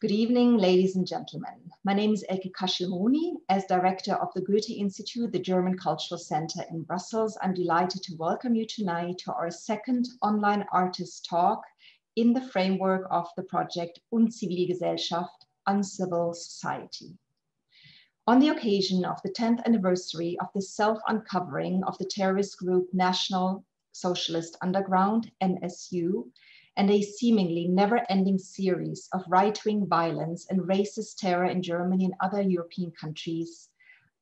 Good evening, ladies and gentlemen. My name is Elke Kaschelmoni. As director of the Goethe-Institute, the German Cultural Center in Brussels, I'm delighted to welcome you tonight to our second online artist talk in the framework of the Projekt Unzivilgesellschaft, Uncivil Society. On the occasion of the 10th anniversary of the self-uncovering of the terrorist group National Socialist Underground, NSU, and a seemingly never-ending series of right-wing violence and racist terror in Germany and other European countries,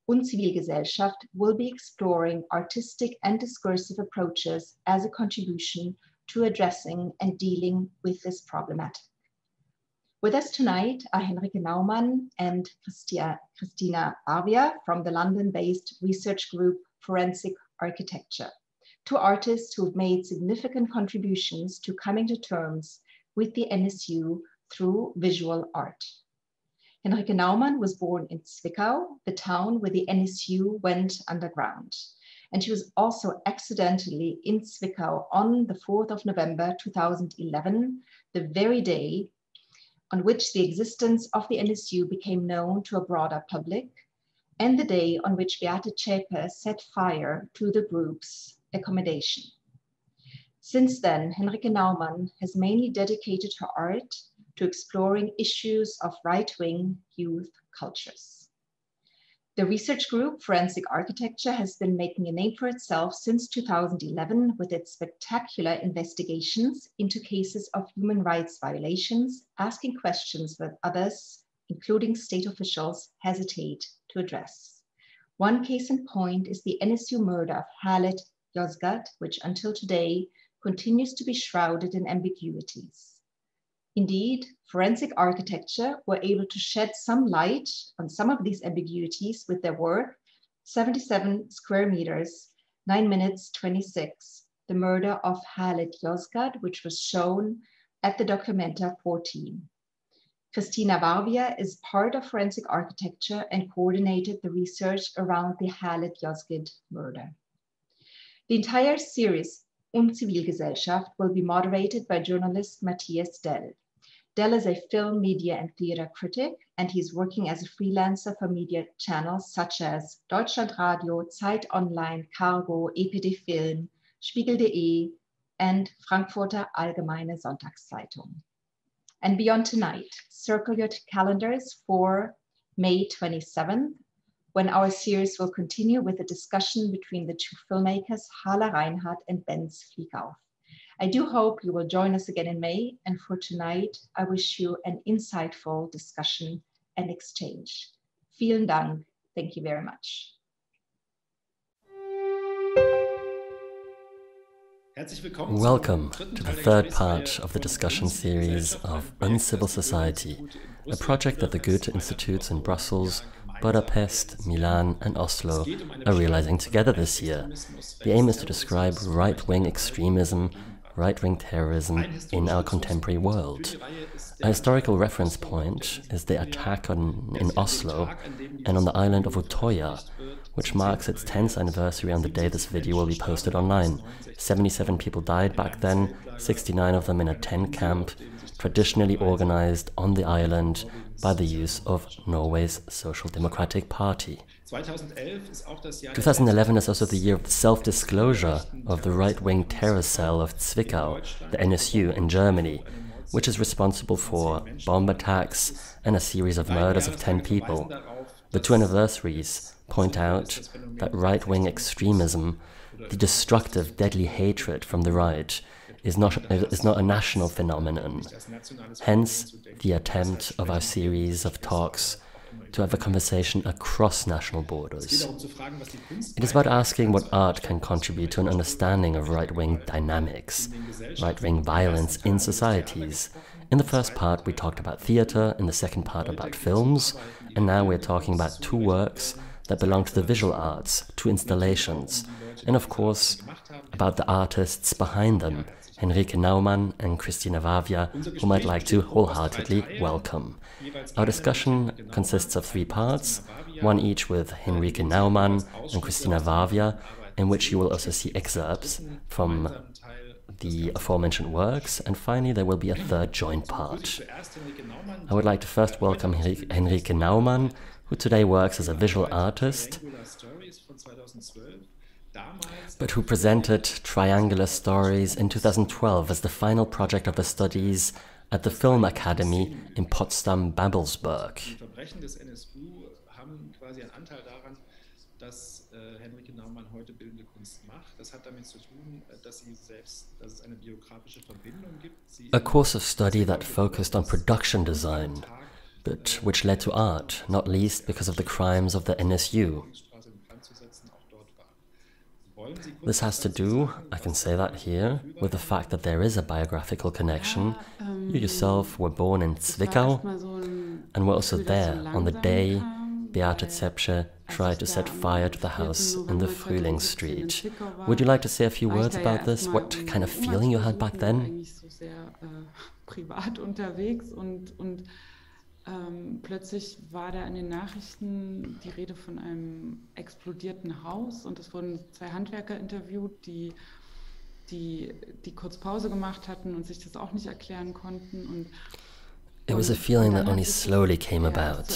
Unzivilgesellschaft will be exploring artistic and discursive approaches as a contribution to addressing and dealing with this problematic. With us tonight are Henrike Naumann and Christina Varvia from the London-based research group Forensic Architecture, two artists who have made significant contributions to coming to terms with the NSU through visual art. Henrike Naumann was born in Zwickau, the town where the NSU went underground. And she was also accidentally in Zwickau on the 4th of November 2011, the very day on which the existence of the NSU became known to a broader public, and the day on which Beate Zschäpe set fire to the group's accommodation. Since then, Henrike Naumann has mainly dedicated her art to exploring issues of right-wing youth cultures. The research group Forensic Architecture has been making a name for itself since 2011 with its spectacular investigations into cases of human rights violations, asking questions that others, including state officials, hesitate to address. One case in point is the NSU murder of Halit Yozgat, which until today continues to be shrouded in ambiguities. Indeed, Forensic Architecture were able to shed some light on some of these ambiguities with their work, 77 square meters, 9 minutes 26, the murder of Halit Yozgat, which was shown at the Documenta 14. Christina Varvia is part of Forensic Architecture and coordinated the research around the Halit Yozgat murder. The entire series, Unzivilgesellschaft, will be moderated by journalist Matthias Dell. Dell is a film, media, and theater critic, and he's working as a freelancer for media channels such as Deutschlandradio, Zeit Online, Cargo, EPD Film, Spiegel.de, and Frankfurter Allgemeine Sonntagszeitung. And beyond tonight, circle your calendars for May 27th, when our series will continue with a discussion between the two filmmakers, Hala Reinhardt and Benz Fliekauf. I do hope you will join us again in May, and for tonight, I wish you an insightful discussion and exchange. Vielen Dank. Thank you very much. Welcome to the third part of the discussion series of Uncivil Society, a project that the Goethe-Instituts in Brussels, Budapest, Milan and Oslo are realizing together this year. The aim is to describe right-wing extremism, right-wing terrorism in our contemporary world. A historical reference point is the attack in Oslo and on the island of Utøya, which marks its 10th anniversary on the day this video will be posted online. 77 people died back then, 69 of them in a tent camp, traditionally organized on the island by the use of Norway's Social Democratic Party. 2011 is also the year of the self-disclosure of the right-wing terror cell of Zwickau, the NSU in Germany, which is responsible for bomb attacks and a series of murders of 10 people. The two anniversaries point out that right-wing extremism, the destructive, deadly hatred from the right, is not a national phenomenon. Hence, the attempt of our series of talks to have a conversation across national borders. It is about asking what art can contribute to an understanding of right-wing dynamics, right-wing violence in societies. In the first part, we talked about theater, in the second part about films, and now we're talking about two works that belong to the visual arts, two installations, and of course, about the artists behind them, Henrike Naumann and Christina Varvia, whom I'd like to wholeheartedly welcome. Our discussion consists of three parts, one each with Henrike Naumann and Christina Varvia, in which you will also see excerpts from the aforementioned works, and finally there will be a third joint part. I would like to first welcome Henrike Naumann, who today works as a visual artist, but who presented Triangular Stories in 2012 as the final project of the studies at the Film Academy in Potsdam-Babelsberg. Henrike Naumann heute bildende Kunst macht. Das hat damit zu tun, dass es eine biografische Verbindung gibt. A course of study that focused on production design, but which led to art, not least because of the crimes of the NSU. This has to do, I can say that here, with the fact that there is a biographical connection. You yourself were born in Zwickau and were also there on the day Beate Zschäpe tried to set fire to the house in the Frühlingsstreet. Would you like to say a few words about this? What kind of feeling you had back then? Privat unterwegs und plötzlich war da in den Nachrichten die Rede von einem explodierten Haus und es wurden 2 Handwerker interviewt, die kurz Pause gemacht hatten und sich das auch nicht erklären konnten. Und it was a feeling that only slowly came about.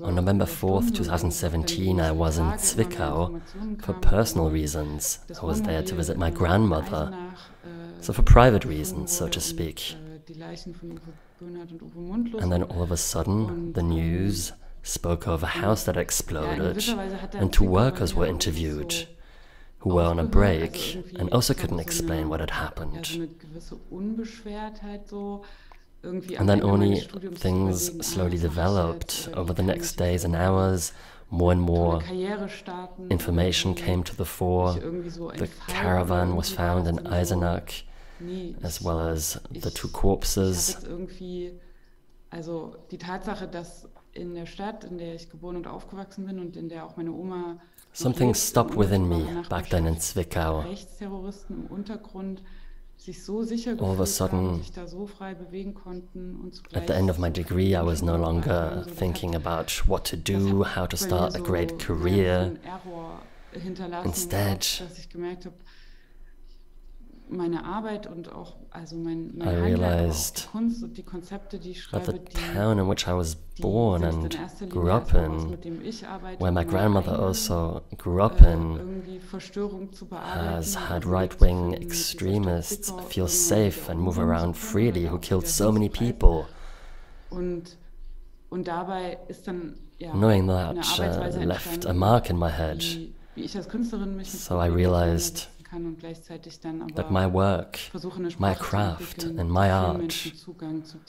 On November 4th, 2017, I was in Zwickau for personal reasons. I was there to visit my grandmother, so for private reasons, so to speak. And then all of a sudden, the news spoke of a house that exploded, and 2 workers were interviewed who were on a break and also couldn't explain what had happened. And then only things slowly developed over the next days and hours. More and more information came to the fore. The caravan was found in Eisenach, as well as the 2 corpses. Also die Tatsache, dass in der Stadt, in der ich geboren und aufgewachsen bin und in der auch meine Oma something stopped within me back then in Zwickau. Rechtsterroristen im Untergrund all of a sudden, at the end of my degree, I was no longer thinking about what to do, how to start a great career. Instead, I realized that the town in which I was born and grew up in, where my grandmother also grew up in, has had right-wing extremists feel safe and move around freely who killed so many people. Knowing that left a mark in my head, so I realized that my work, my craft and my art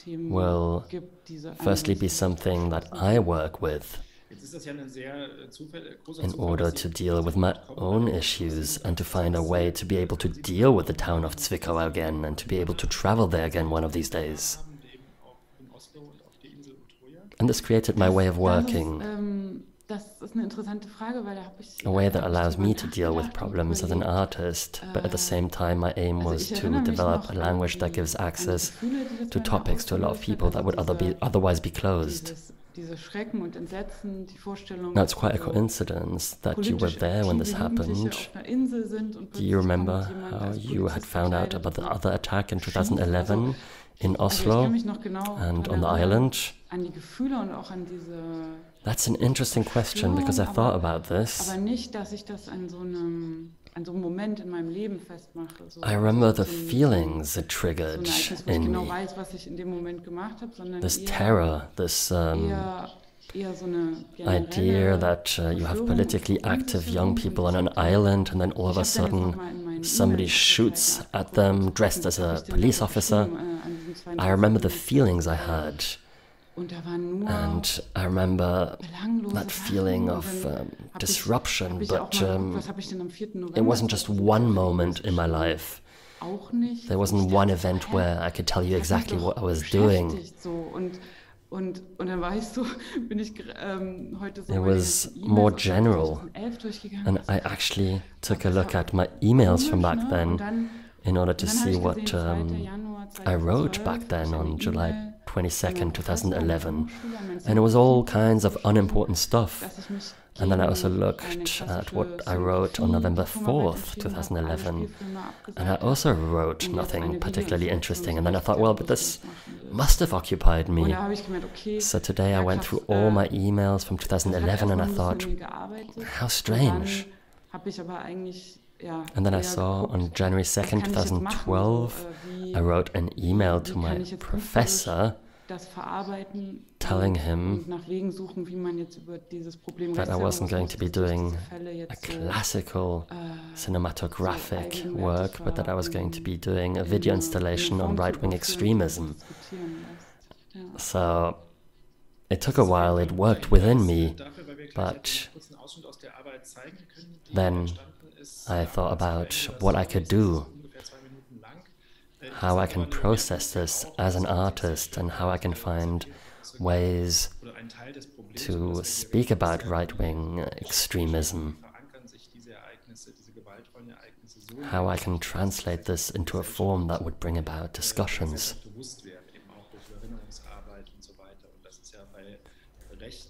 will firstly be something that I work with in order to deal with my own issues and to find a way to be able to deal with the town of Zwickau again and to be able to travel there again one of these days. And this created my way of working. A way that allows me to deal with problems as an artist, but at the same time my aim was to develop a language that gives access to topics to a lot of people that would otherwise be closed. Now it's quite a coincidence that you were there when this happened. Do you remember how you had found out about the other attack in 2011 in Oslo and on the island? That's an interesting question because I thought about this. I remember the feelings it triggered in me. This terror, this idea that you have politically active young people on an island and then all of a sudden somebody shoots at them dressed as a police officer. I remember the feelings I had. And I remember that feeling of disruption, but it wasn't just one moment in my life. There wasn't one event where I could tell you exactly what I was doing. It was more general, and I actually took a look at my emails from back then in order to see what I wrote back then on July 22nd, 2011, and it was all kinds of unimportant stuff. And then I also looked at what I wrote on November 4th, 2011, and I also wrote nothing particularly interesting. And then I thought, well, but this must have occupied me. So today I went through all my emails from 2011 and I thought, how strange. And then I saw on January 2nd, 2012, I wrote an email to my professor telling him that I wasn't going to be doing a classical cinematographic work, but that I was going to be doing a video installation on right-wing extremism. So it took a while, it worked within me, but then I thought about what I could do, how I can process this as an artist, and how I can find ways to speak about right-wing extremism, how I can translate this into a form that would bring about discussions.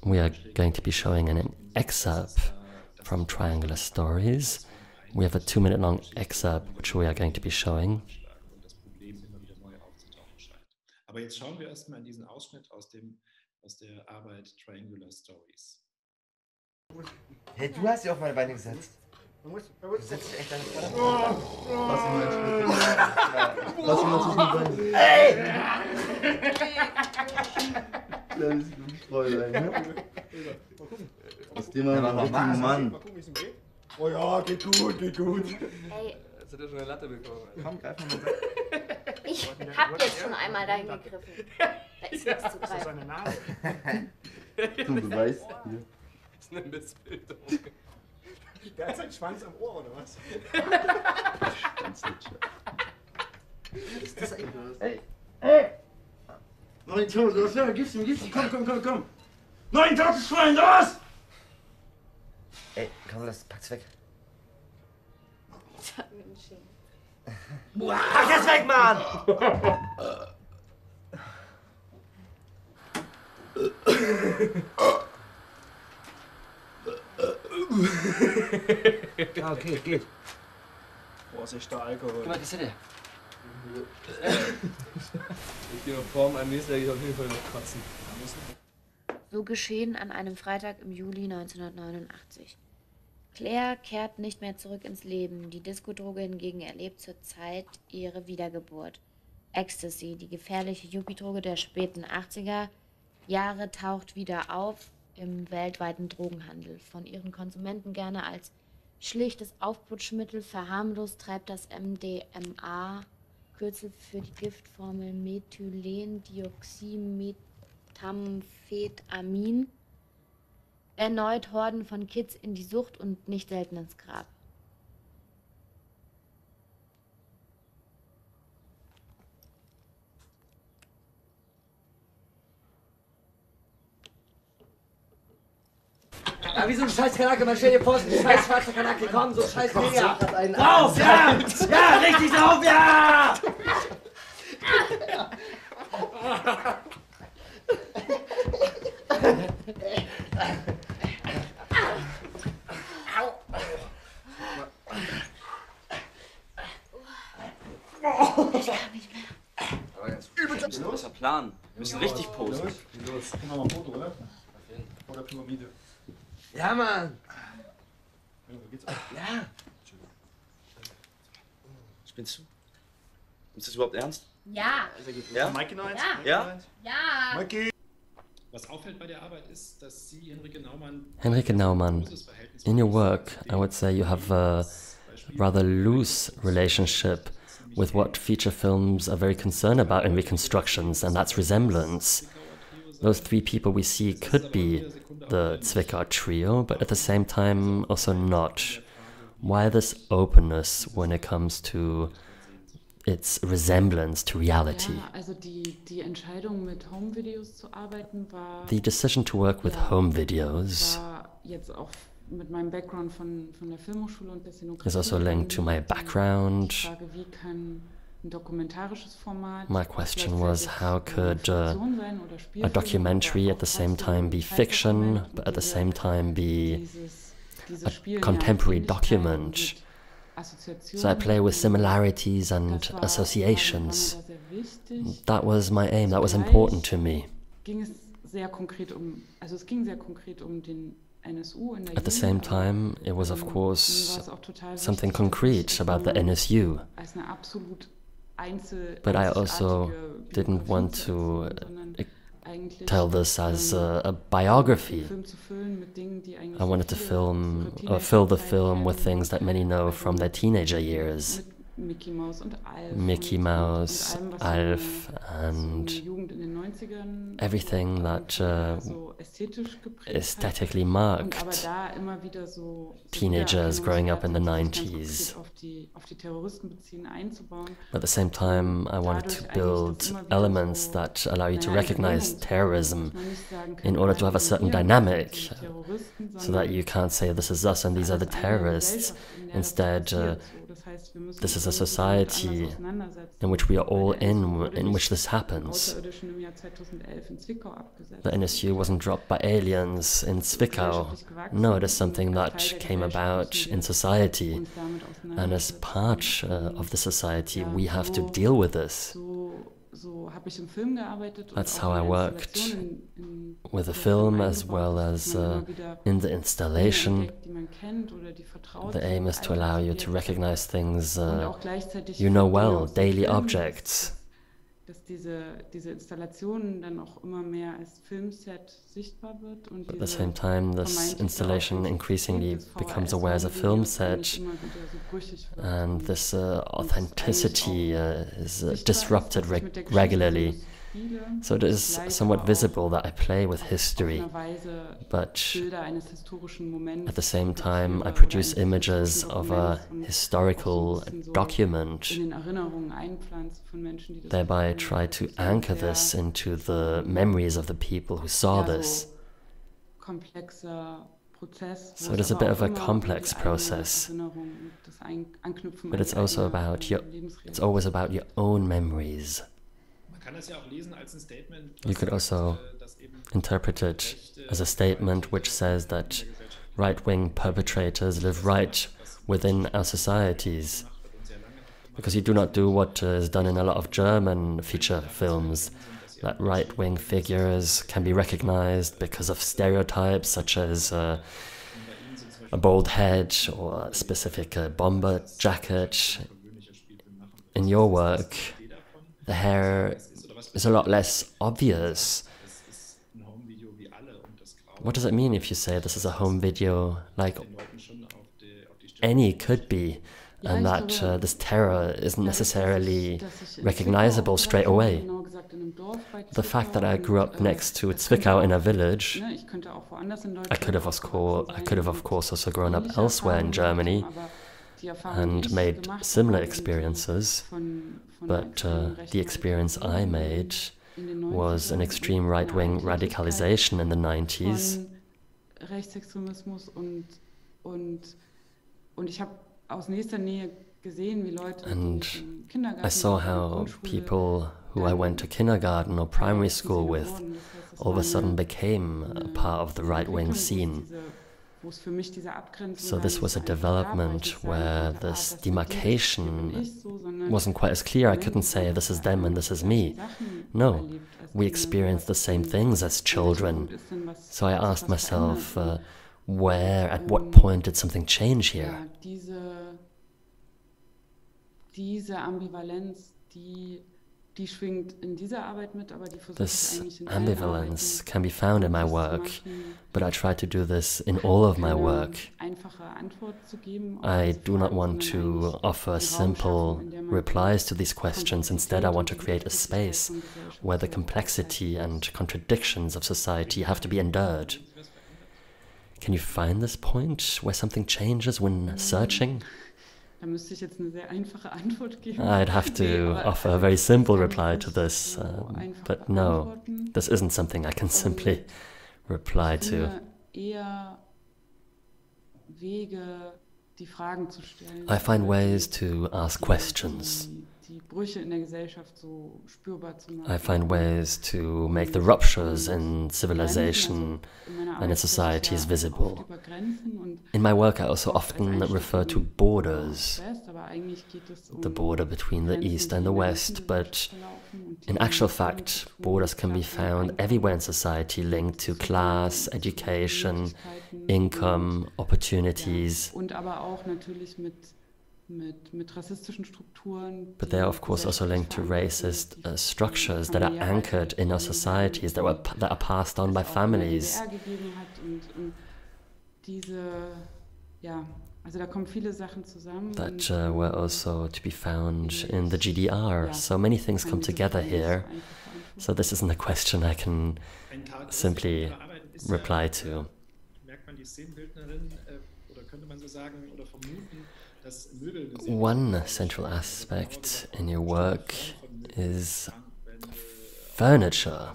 We are going to be showing an excerpt from Triangular Stories. We have a 2-minute-long excerpt which we are going to be showing. Aber jetzt schauen wir erstmal in diesen Ausschnitt aus der Arbeit Triangular Stories. Hey, du hast dich auf meine Beine gesetzt. Du setzt dich echt an die Vorder. Lass ihn mal Lass ihn mal zwischen die Beine. Ey! Das ist ein Fräulein, ne? Das Thema war ein richtiger Mann. Oh ja, geht gut, geht gut. Ey. Jetzt hat er schon eine Latte bekommen. Komm, greif mal weg. Ich hab jetzt schon einmal dahin gegriffen. Da ist nichts zu greifen. Ist das seine Nase? Du beweist hier. Das ist eine Missbildung. Der hat seinen Schwanz am Ohr, oder was? Ist das eigentlich was? Ey! Ey! 9000, los, ja, gib's ihm, komm! 9000 Schwein, los! Ey, komm, pack's weg. Pack das weg, Mann! Ja, okay, geht. Vorsichtig, Alkohol. Guck mal, Christina. Ich gehe auf Form, am nächsten Tag ich auf jeden Fall noch kotzen. So geschehen an einem Freitag im Juli 1989. Claire kehrt nicht mehr zurück ins Leben. Die Diskodroge hingegen erlebt zurzeit ihre Wiedergeburt. Ecstasy, die gefährliche Yuppie-Droge der späten 80er Jahre, taucht wieder auf im weltweiten Drogenhandel. Von ihren Konsumenten gerne als schlichtes Aufputschmittel verharmlost, treibt das MDMA, Kürzel für die Giftformel Methylendioxymethamphetamin, erneut Horden von Kids in die Sucht und nicht selten ins Grab. Ja, wie so ein scheiß Kanake, man stell dir vor, so ein scheiß schwarzer Kanake, komm, so ein scheiß Digga. Drauf, ja! Ja, richtig drauf, ja! Ich kann nicht mehr. Aber ganz übelst ein besser Plan. Wir müssen richtig posen. Los. Machen wir mal ein Foto, oder? Vor der Pyramide. Ja, Mann! Ja! Spinnst du? Ist das überhaupt ernst? Ja. Ja? Mikey noch eins? Ja? Ja. Mikey! Was auffällt bei der Arbeit ist, dass Sie, Henrike Naumann, Henrike Naumann, in your work, I would say you have a rather loose relationship with what feature films are very concerned about in reconstructions, and that's resemblance. Those three people we see could be the Zwickau trio, but at the same time also not. Why this openness when it comes to its resemblance to reality? Ja, also die Entscheidung mit Home-Videos zu arbeiten war... The decision to work with home videos war jetzt auch mit meinem Background von der Filmhochschule und der Szenografie. is also linked to my background. Die Frage, wie kann My question was, how could a documentary at the same time be fiction, but at the same time be a contemporary document? So I play with similarities and associations. That was my aim, that was important to me. At the same time, it was of course something concrete about the NSU. But I also didn't want to tell this as a biography. I wanted to fill the film with things that many know from their teenager years. Mickey Mouse, Alf, and everything that aesthetically marked teenagers growing up in the 90s. At the same time, I wanted to build elements that allow you to recognize terrorism in order to have a certain dynamic, so that you can't say this is us and these are the terrorists. Instead, this is a society in which we are all in which this happens. The NSU wasn't dropped by aliens in Zwickau. No, it is something that came about in society. And as part of the society, we have to deal with this. That's how I worked with the film as well as in the installation. The aim is to allow you to recognize things you know well, daily objects. At the same time, this installation increasingly becomes aware as a film set, and this authenticity is disrupted regularly. So it is somewhat visible that I play with history, but at the same time I produce images of a historical document, thereby try to anchor this into the memories of the people who saw this. So it is a bit of a complex process, but it's also about it's always about your own memories. You could also interpret it as a statement which says that right-wing perpetrators live right within our societies, because you do not do what is done in a lot of German feature films, that right-wing figures can be recognized because of stereotypes such as a bald head or a specific bomber jacket. In your work, the hair is a lot less obvious. What does it mean if you say this is a home video like any could be, and that this terror isn't necessarily recognizable straight away? The fact that I grew up next to Zwickau in a village, I could have of course also grown up elsewhere in Germany and made similar experiences, but the experience I made was an extreme right-wing radicalization in the 90s. And I saw how people who I went to kindergarten or primary school with all of a sudden became a part of the right-wing scene. So this was a development where this demarcation wasn't quite as clear. I couldn't say this is them and this is me. No, we experienced the same things as children. So I asked myself, where, at what point did something change here? This ambivalence can be found in my work, but I try to do this in all of my work. I do not want to offer simple replies to these questions. Instead, I want to create a space where the complexity and contradictions of society have to be endured. Can you find this point where something changes when searching? I'd have to offer a very simple reply to this, but no, this isn't something I can simply reply to. die Fragen zu stellen. I find ways to ask questions. Die Brüche in der Gesellschaft so spürbar zu machen. I find ways to make the ruptures in civilization and in societies visible. In my work, I also often refer to borders, the border between the East and the West, but in actual fact, borders can be found everywhere in society linked to class, education, income, opportunities. Und aber auch natürlich mit rassistischen Strukturen. But they are of course also linked to racist structures that are anchored in our societies, that are passed on by families. Und diese, ja, also da kommen viele Sachen zusammen. That were also to be found in the GDR. So many things come together here. So this isn't a question I can simply reply to. Merkt man die Szenenbildnerin, oder könnte man so sagen, oder vermuten, one central aspect in your work is furniture,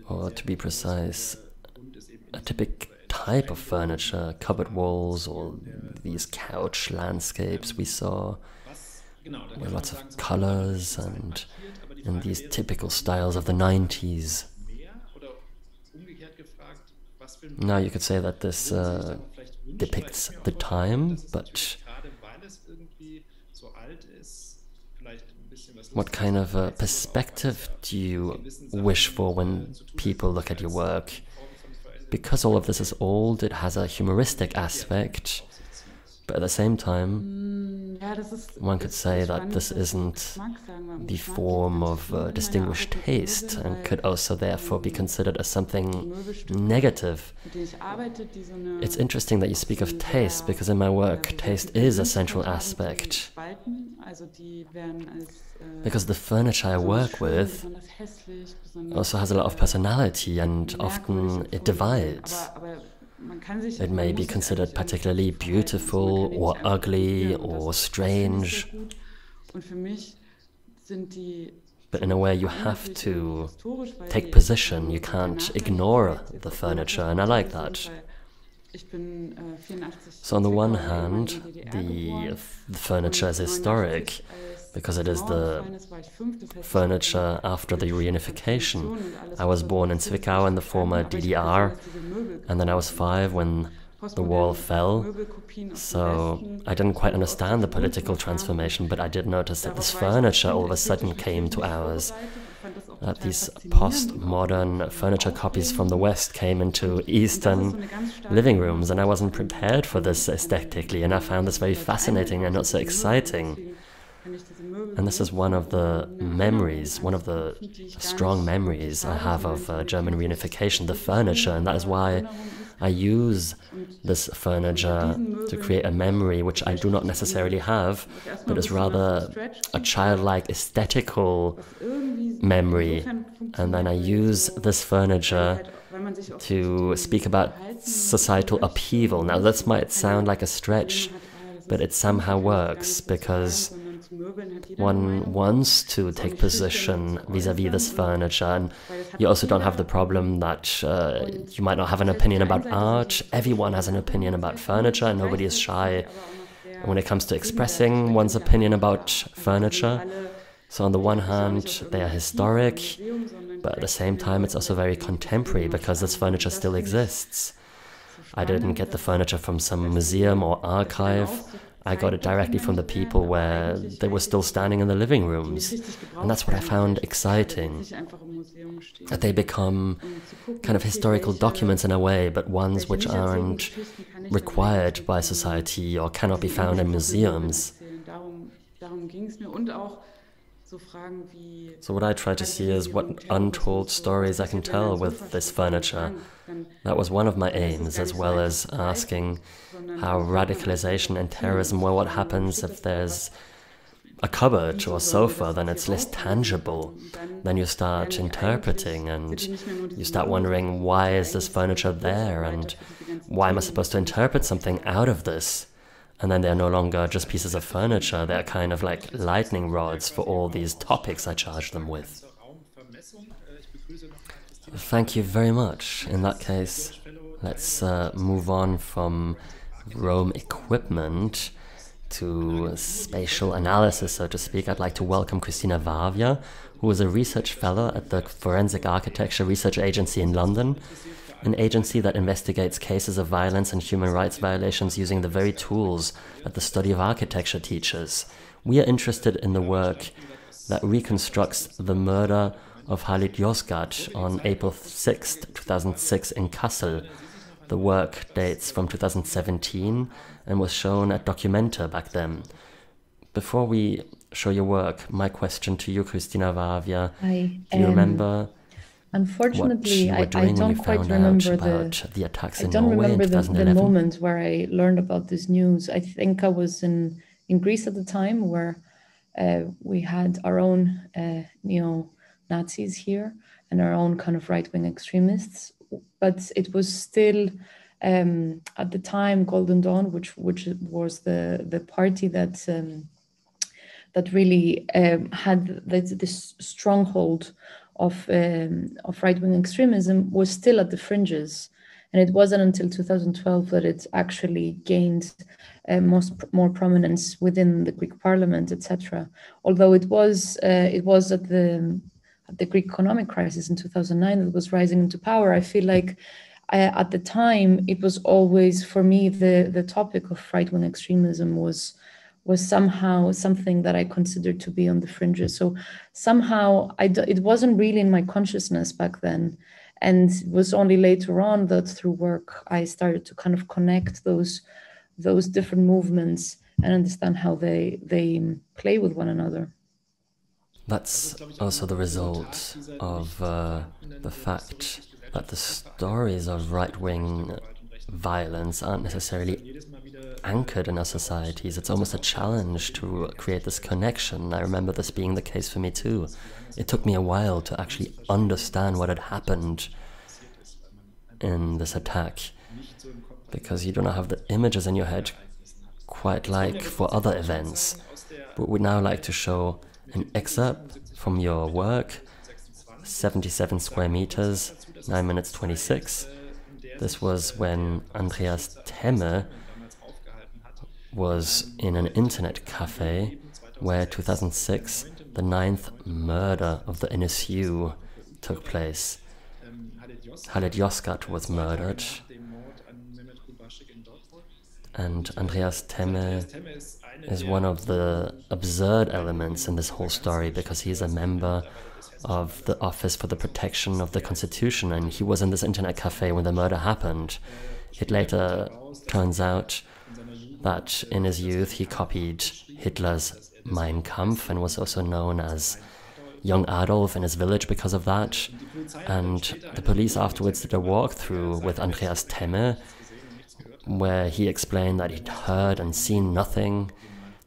or to be precise, a typical type of furniture, cupboard walls, or these couch landscapes we saw, with lots of colors and in these typical styles of the 90s. Now you could say that this depicts the time, but what kind of perspective do you wish for when people look at your work? Because all of this is old, it has a humoristic aspect, but at the same time, one could say that this isn't the form of distinguished taste and could also therefore be considered as something negative. It's interesting that you speak of taste, because in my work, taste is a central aspect. Because the furniture I work with also has a lot of personality and often it divides. It may be considered particularly beautiful or ugly or strange. But in a way you have to take position, you can't ignore the furniture, and I like that. So on the one hand, the furniture is historic, because it is the furniture after the reunification. I was born in Zwickau in the former DDR, and then I was 5 when the wall fell, so I didn't quite understand the political transformation, but I did notice that this furniture all of a sudden came to ours. That these postmodern furniture copies from the West came into Eastern living rooms, and I wasn't prepared for this aesthetically, and I found this very fascinating and not so exciting. And this is one of the memories, one of the strong memories I have of German reunification, the furniture, and that is why I use this furniture to create a memory which I do not necessarily have, but is rather a childlike aesthetical memory. And then I use this furniture to speak about societal upheaval. Now this might sound like a stretch, but it somehow works, because one wants to take position vis-à-vis this furniture, and you also don't have the problem that you might not have an opinion about art. Everyone has an opinion about furniture, and nobody is shy when it comes to expressing one's opinion about furniture. So on the one hand, they are historic, but at the same time it's also very contemporary, because this furniture still exists. I didn't get the furniture from some museum or archive. I got it directly from the people where they were still standing in the living rooms. And that's what I found exciting. That they become kind of historical documents in a way, but ones which aren't required by society or cannot be found in museums. So what I try to see is what untold stories I can tell with this furniture. That was one of my aims, as well as asking how radicalization and terrorism, well, what happens if there's a cupboard or a sofa, then it's less tangible. Then you start interpreting, and you start wondering, why is this furniture there, and why am I supposed to interpret something out of this? And then they're no longer just pieces of furniture, they're kind of like lightning rods for all these topics I charge them with. Thank you very much. In that case, let's move on from Rome equipment to spatial analysis, so to speak, I'd like to welcome Christina Varvia, who is a research fellow at the Forensic Architecture Research Agency in London, an agency that investigates cases of violence and human rights violations using the very tools that the study of architecture teaches. We are interested in the work that reconstructs the murder of Halit Yozgat on April 6, 2006 in Kassel. The work dates from 2017 and was shown at Documenta back then. Before we show your work, my question to you, Christina Varvia, do you remember unfortunately, what you were doing I when you don't quite found remember out about the attacks in I don't Norway remember in the 2011? moment where I learned about this news. I think I was in Greece at the time, where we had our own neo-Nazis here and our own kind of right-wing extremists. But it was still, at the time, Golden Dawn, which was the party that really had this stronghold of right-wing extremism, was still at the fringes. And it wasn't until 2012 that it actually gained more prominence within the Greek parliament, etc. Although it was at the Greek economic crisis in 2009 that was rising into power, I feel like at the time it was always, for me, the topic of right-wing extremism was somehow something that I considered to be on the fringes. So somehow it wasn't really in my consciousness back then. And it was only later on that through work, I started to kind of connect those different movements and understand how they play with one another. That's also the result of the fact that the stories of right-wing violence aren't necessarily anchored in our societies. It's almost a challenge to create this connection. I remember this being the case for me too. It took me a while to actually understand what had happened in this attack, because you don't have the images in your head quite like for other events. But we'd now like to show an excerpt from your work, 77 square meters, 9 minutes 26. This was when Andreas Temme was in an internet cafe where 2006 the 9th murder of the NSU took place. Halit Yozgat was murdered, and Andreas Temme is one of the absurd elements in this whole story, because he's a member of the Office for the Protection of the Constitution, and he was in this internet cafe when the murder happened. It later turns out that in his youth he copied Hitler's Mein Kampf and was also known as Young Adolf in his village because of that. And the police afterwards did a walkthrough with Andreas Temme, where he explained that he'd heard and seen nothing.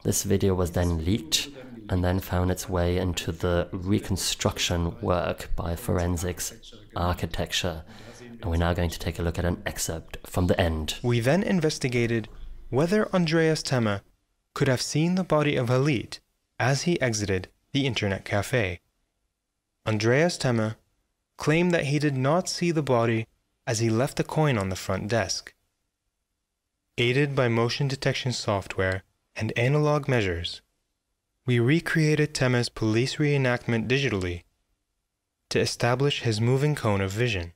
This video was then leaked and then found its way into the reconstruction work by Forensics Architecture. And we're now going to take a look at an excerpt from the end. We then investigated whether Andreas Temme could have seen the body of Halit as he exited the internet cafe. Andreas Temme claimed that he did not see the body as he left a coin on the front desk. Aided by motion detection software and analog measures, we recreated Temme's police reenactment digitally to establish his moving cone of vision.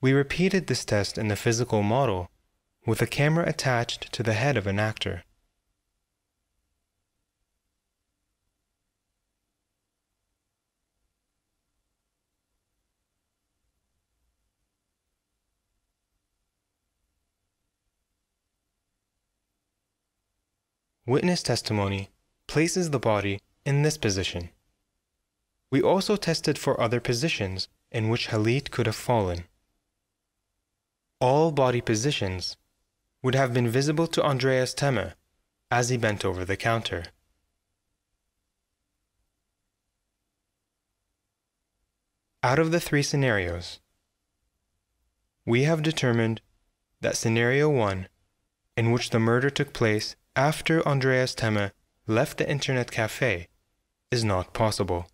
We repeated this test in the physical model with a camera attached to the head of an actor. Witness testimony places the body in this position. We also tested for other positions in which Khalid could have fallen. All body positions would have been visible to Andreas Themme as he bent over the counter. Out of the three scenarios, we have determined that scenario 1, in which the murder took place after Andreas Themme left the internet cafe, is not possible.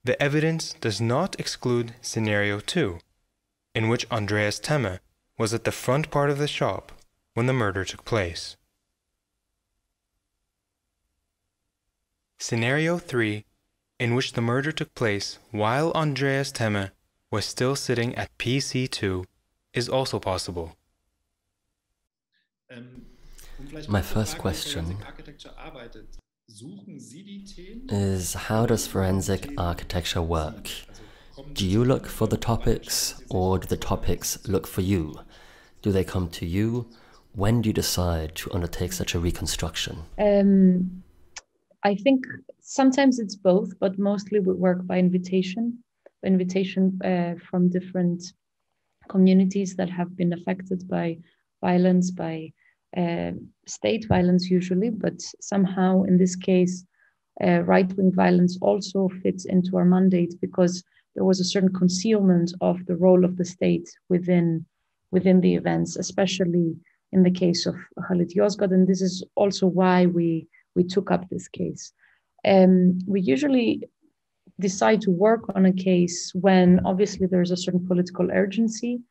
The evidence does not exclude scenario 2, in which Andreas Themme was at the front part of the shop when the murder took place. Scenario 3, in which the murder took place while Andreas Themme was still sitting at PC2, is also possible. My first question is, how does forensic architecture work? Do you look for the topics, or do the topics look for you? Do they come to you? When do you decide to undertake such a reconstruction? I think sometimes it's both, but mostly we work by invitation from different communities that have been affected by violence, by state violence usually, but somehow in this case, right-wing violence also fits into our mandate because there was a certain concealment of the role of the state within the events, especially in the case of Khalid Yozgat, and this is also why we took up this case. We usually decide to work on a case when obviously there's a certain political urgency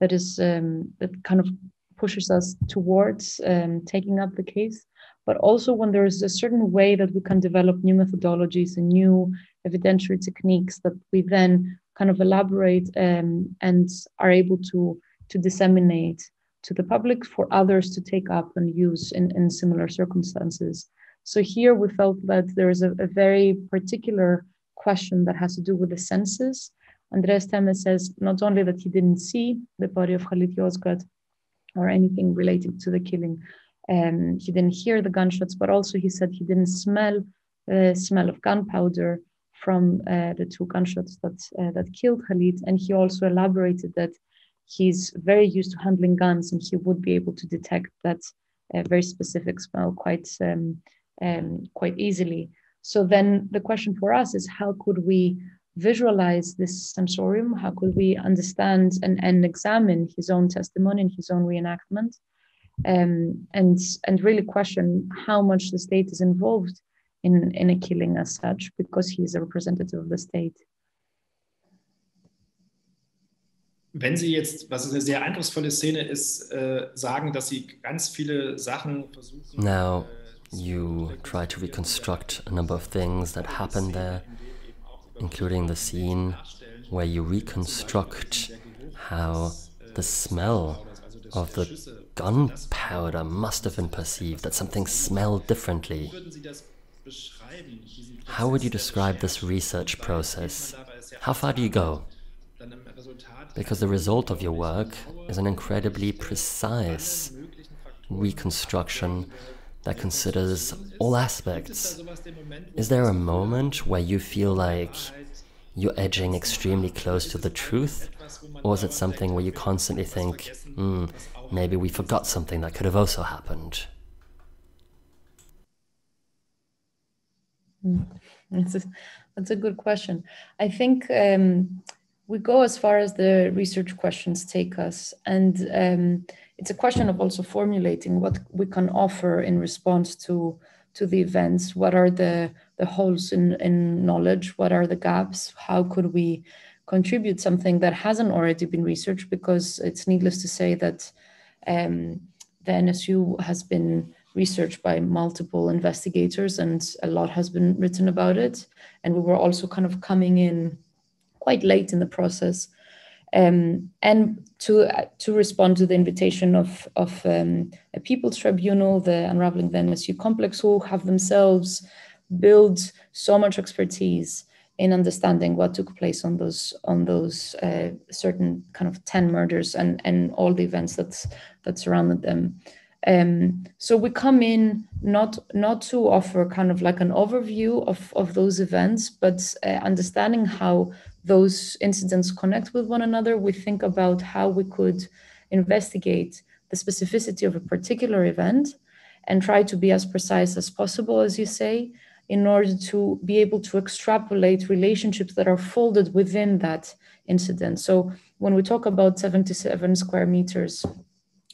that is that kind of pushes us towards taking up the case, but also when there is a certain way that we can develop new methodologies and new evidentiary techniques that we then kind of elaborate and are able to disseminate to the public for others to take up and use in similar circumstances. So here we felt that there is a very particular question that has to do with the senses. Andreas Themme says not only that he didn't see the body of Khalid Yozgat or anything related to the killing, he didn't hear the gunshots, but also he said he didn't smell the smell of gunpowder from the two gunshots that killed Khalid. And he also elaborated that he's very used to handling guns and he would be able to detect that very specific smell quite easily. So then the question for us is, how could we visualize this sensorium? How could we understand and examine his own testimony and his own reenactment, and really question how much the state is involved in a killing as such, because he is a representative of the state. Wenn Sie jetzt, was eine sehr eindrucksvolle Szene ist, sagen, dass Sie ganz viele Sachen versuchen. Now, you try to reconstruct a number of things that happened there, including the scene where you reconstruct how the smell of the gunpowder must have been perceived, that something smelled differently. How would you describe this research process? How far do you go? Because the result of your work is an incredibly precise reconstruction that considers all aspects. Is there a moment where you feel like you're edging extremely close to the truth? Or is it something where you constantly think, maybe we forgot something that could have also happened? That's a good question. I think we go as far as the research questions take us, and it's a question of also formulating what we can offer in response to the events. What are the holes in knowledge? What are the gaps? How could we contribute something that hasn't already been researched? Because it's needless to say that the NSU has been researched by multiple investigators and a lot has been written about it. And we were also kind of coming in quite late in the process. And to respond to the invitation of a people's tribunal, the Unraveling the NSU Complex, who have themselves built so much expertise in understanding what took place on those certain kind of 10 murders and all the events that surrounded them. So we come in not to offer kind of like an overview of those events, but understanding how those incidents connect with one another. We think about how we could investigate the specificity of a particular event and try to be as precise as possible, as you say, in order to be able to extrapolate relationships that are folded within that incident. So when we talk about 77 square meters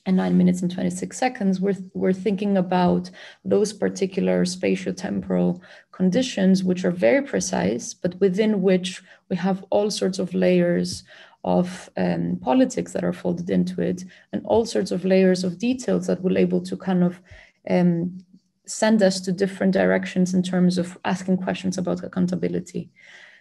and 9 minutes and 26 seconds, we're thinking about those particular spatiotemporal conditions, which are very precise, but within which we have all sorts of layers of politics that are folded into it, and all sorts of layers of details that will able to kind of send us to different directions in terms of asking questions about accountability.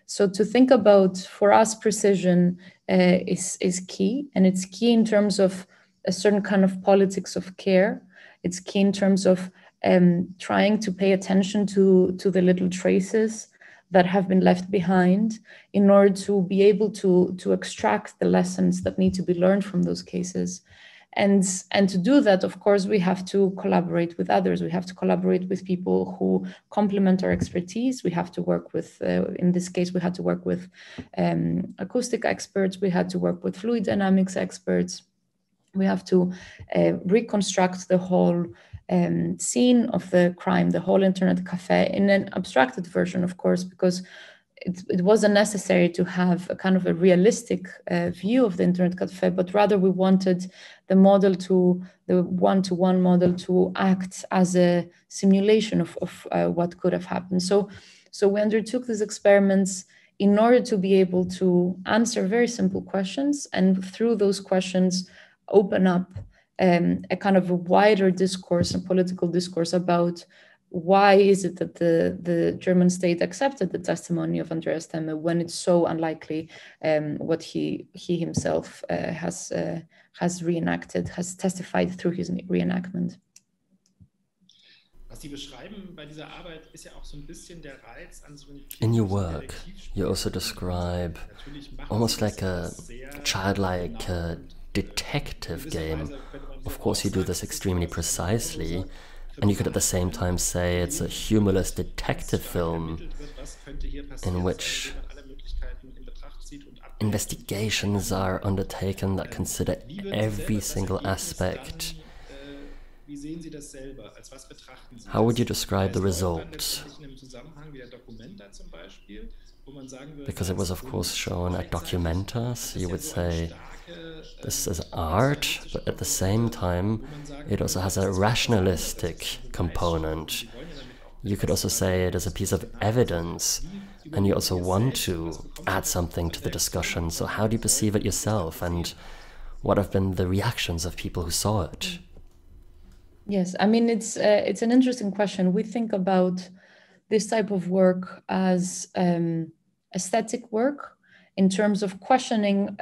So to think about, for us, precision is key, and it's key in terms of a certain kind of politics of care. It's key in terms of trying to pay attention to the little traces that have been left behind in order to be able to extract the lessons that need to be learned from those cases. And to do that, of course, we have to collaborate with others. We have to collaborate with people who complement our expertise. We have to work with, in this case, we had to work with acoustic experts. We had to work with fluid dynamics experts. We have to reconstruct the whole scene of the crime, the whole internet cafe, in an abstracted version, of course, because it wasn't necessary to have a kind of a realistic view of the internet cafe, but rather we wanted the model the one-to-one model to act as a simulation of what could have happened. So we undertook these experiments in order to be able to answer very simple questions, and through those questions open up a kind of a wider discourse and political discourse about why is it that the German state accepted the testimony of Andreas Temme when it's so unlikely what he himself has reenacted, has testified through his reenactment. In your work, you also describe almost like a childlike detective game. Of course, you do this extremely precisely, and you could at the same time say it's a humorless detective film in which investigations are undertaken that consider every single aspect. How would you describe the results? Because it was, of course, shown at Documenta, so you would say this is art, but at the same time, it also has a rationalistic component. You could also say it is a piece of evidence, and you also want to add something to the discussion. So how do you perceive it yourself, and what have been the reactions of people who saw it? Yes, I mean, it's an interesting question. We think about this type of work as aesthetic work, in terms of questioning,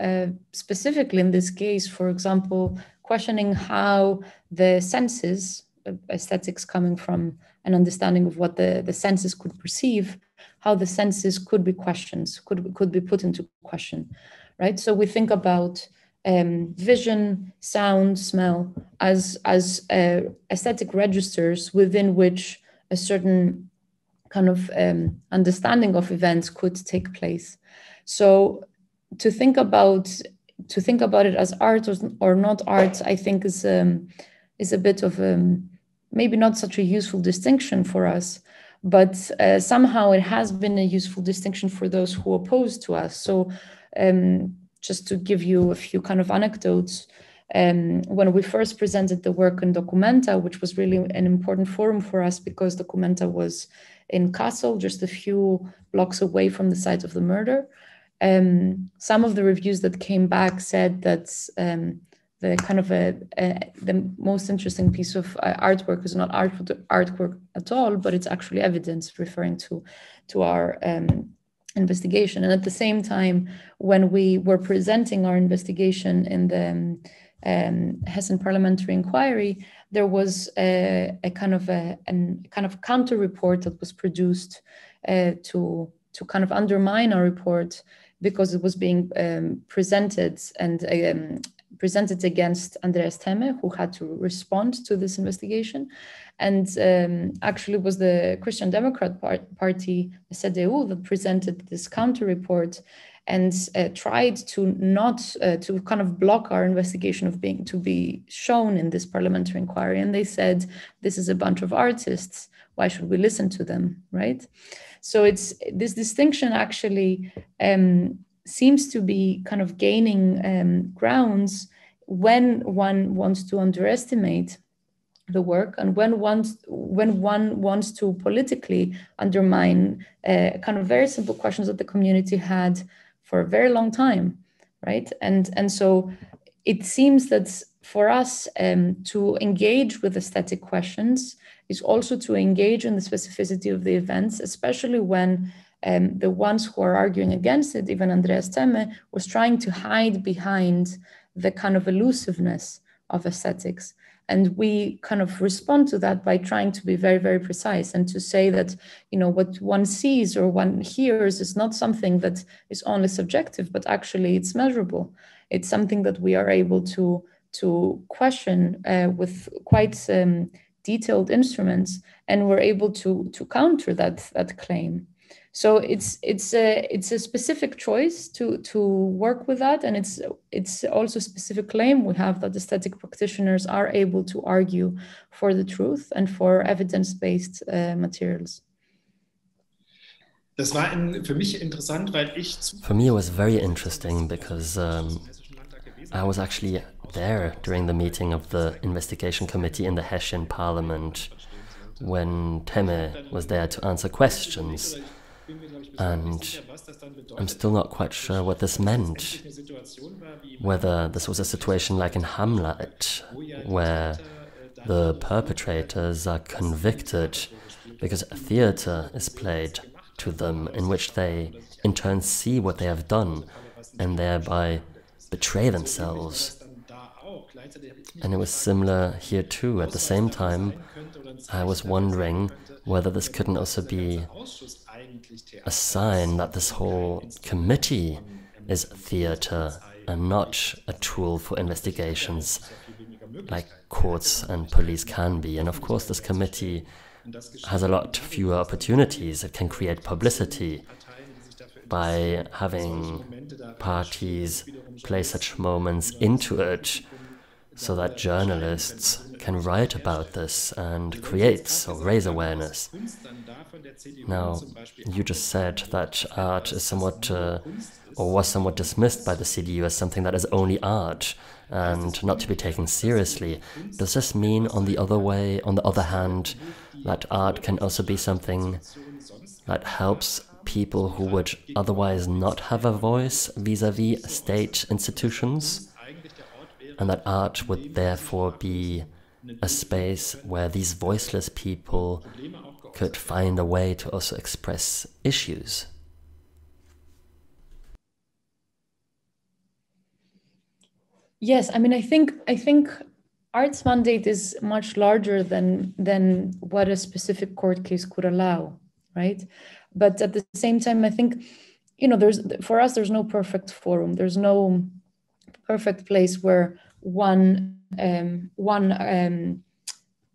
specifically in this case, for example, questioning how the senses, aesthetics coming from an understanding of what the senses could perceive, how the senses could be questioned, could be put into question, right? So we think about vision, sound, smell as aesthetic registers within which a certain kind of understanding of events could take place. So to think about it as art or not art, I think is a bit of maybe not such a useful distinction for us, but somehow it has been a useful distinction for those who oppose to us. So just to give you a few kind of anecdotes, when we first presented the work in Documenta, which was really an important forum for us because Documenta was in Kassel, just a few blocks away from the site of the murder. Some of the reviews that came back said that the kind of the most interesting piece of artwork is not artwork at all, but it's actually evidence, referring to our investigation. And at the same time, when we were presenting our investigation in the Hessen parliamentary inquiry, there was a kind of counter report that was produced to kind of undermine our report, because it was being presented against Andreas Themme, who had to respond to this investigation. And actually it was the Christian Democrat Party, CDU, that presented this counter report and tried to not to kind of block our investigation of being to be shown in this parliamentary inquiry. And they said, this is a bunch of artists, why should we listen to them, right? So it's this distinction actually seems to be kind of gaining grounds when one wants to underestimate the work, and when one wants to politically undermine kind of very simple questions that the community had for a very long time, right? And so it seems that for us to engage with aesthetic questions is also to engage in the specificity of the events, especially when the ones who are arguing against it, even Andreas Themme, was trying to hide behind the kind of elusiveness of aesthetics. And we kind of respond to that by trying to be very, very precise and to say that, you know, what one sees or one hears is not something that is only subjective, but actually it's measurable. It's something that we are able to question with quite detailed instruments, and we're able to counter that claim. So it's a specific choice to work with that, and it's also a specific claim we have that aesthetic practitioners are able to argue for the truth and for evidence-based materials. For me, it was very interesting because I was actually there during the meeting of the investigation committee in the Hessian parliament when Themme was there to answer questions. And I'm still not quite sure what this meant. Whether this was a situation like in Hamlet, where the perpetrators are convicted because theatre is played to them, in which they in turn see what they have done and thereby betray themselves. And it was similar here too. At the same time, I was wondering whether this couldn't also be a sign that this whole committee is theatre and not a tool for investigations like courts and police can be. And of course this committee has a lot fewer opportunities. It can create publicity by having parties play such moments into it so that journalists can write about this and create or raise awareness. Now, you just said that art is somewhat, or was somewhat dismissed by the CDU as something that is only art and not to be taken seriously. Does this mean, on the other hand, that art can also be something that helps people who would otherwise not have a voice vis-à-vis state institutions? And that art would therefore be a space where these voiceless people could find a way to also express issues? Yes, I mean, I think art's mandate is much larger than what a specific court case could allow, right? But at the same time, I think, you know, for us, there's no perfect forum. There's no perfect place where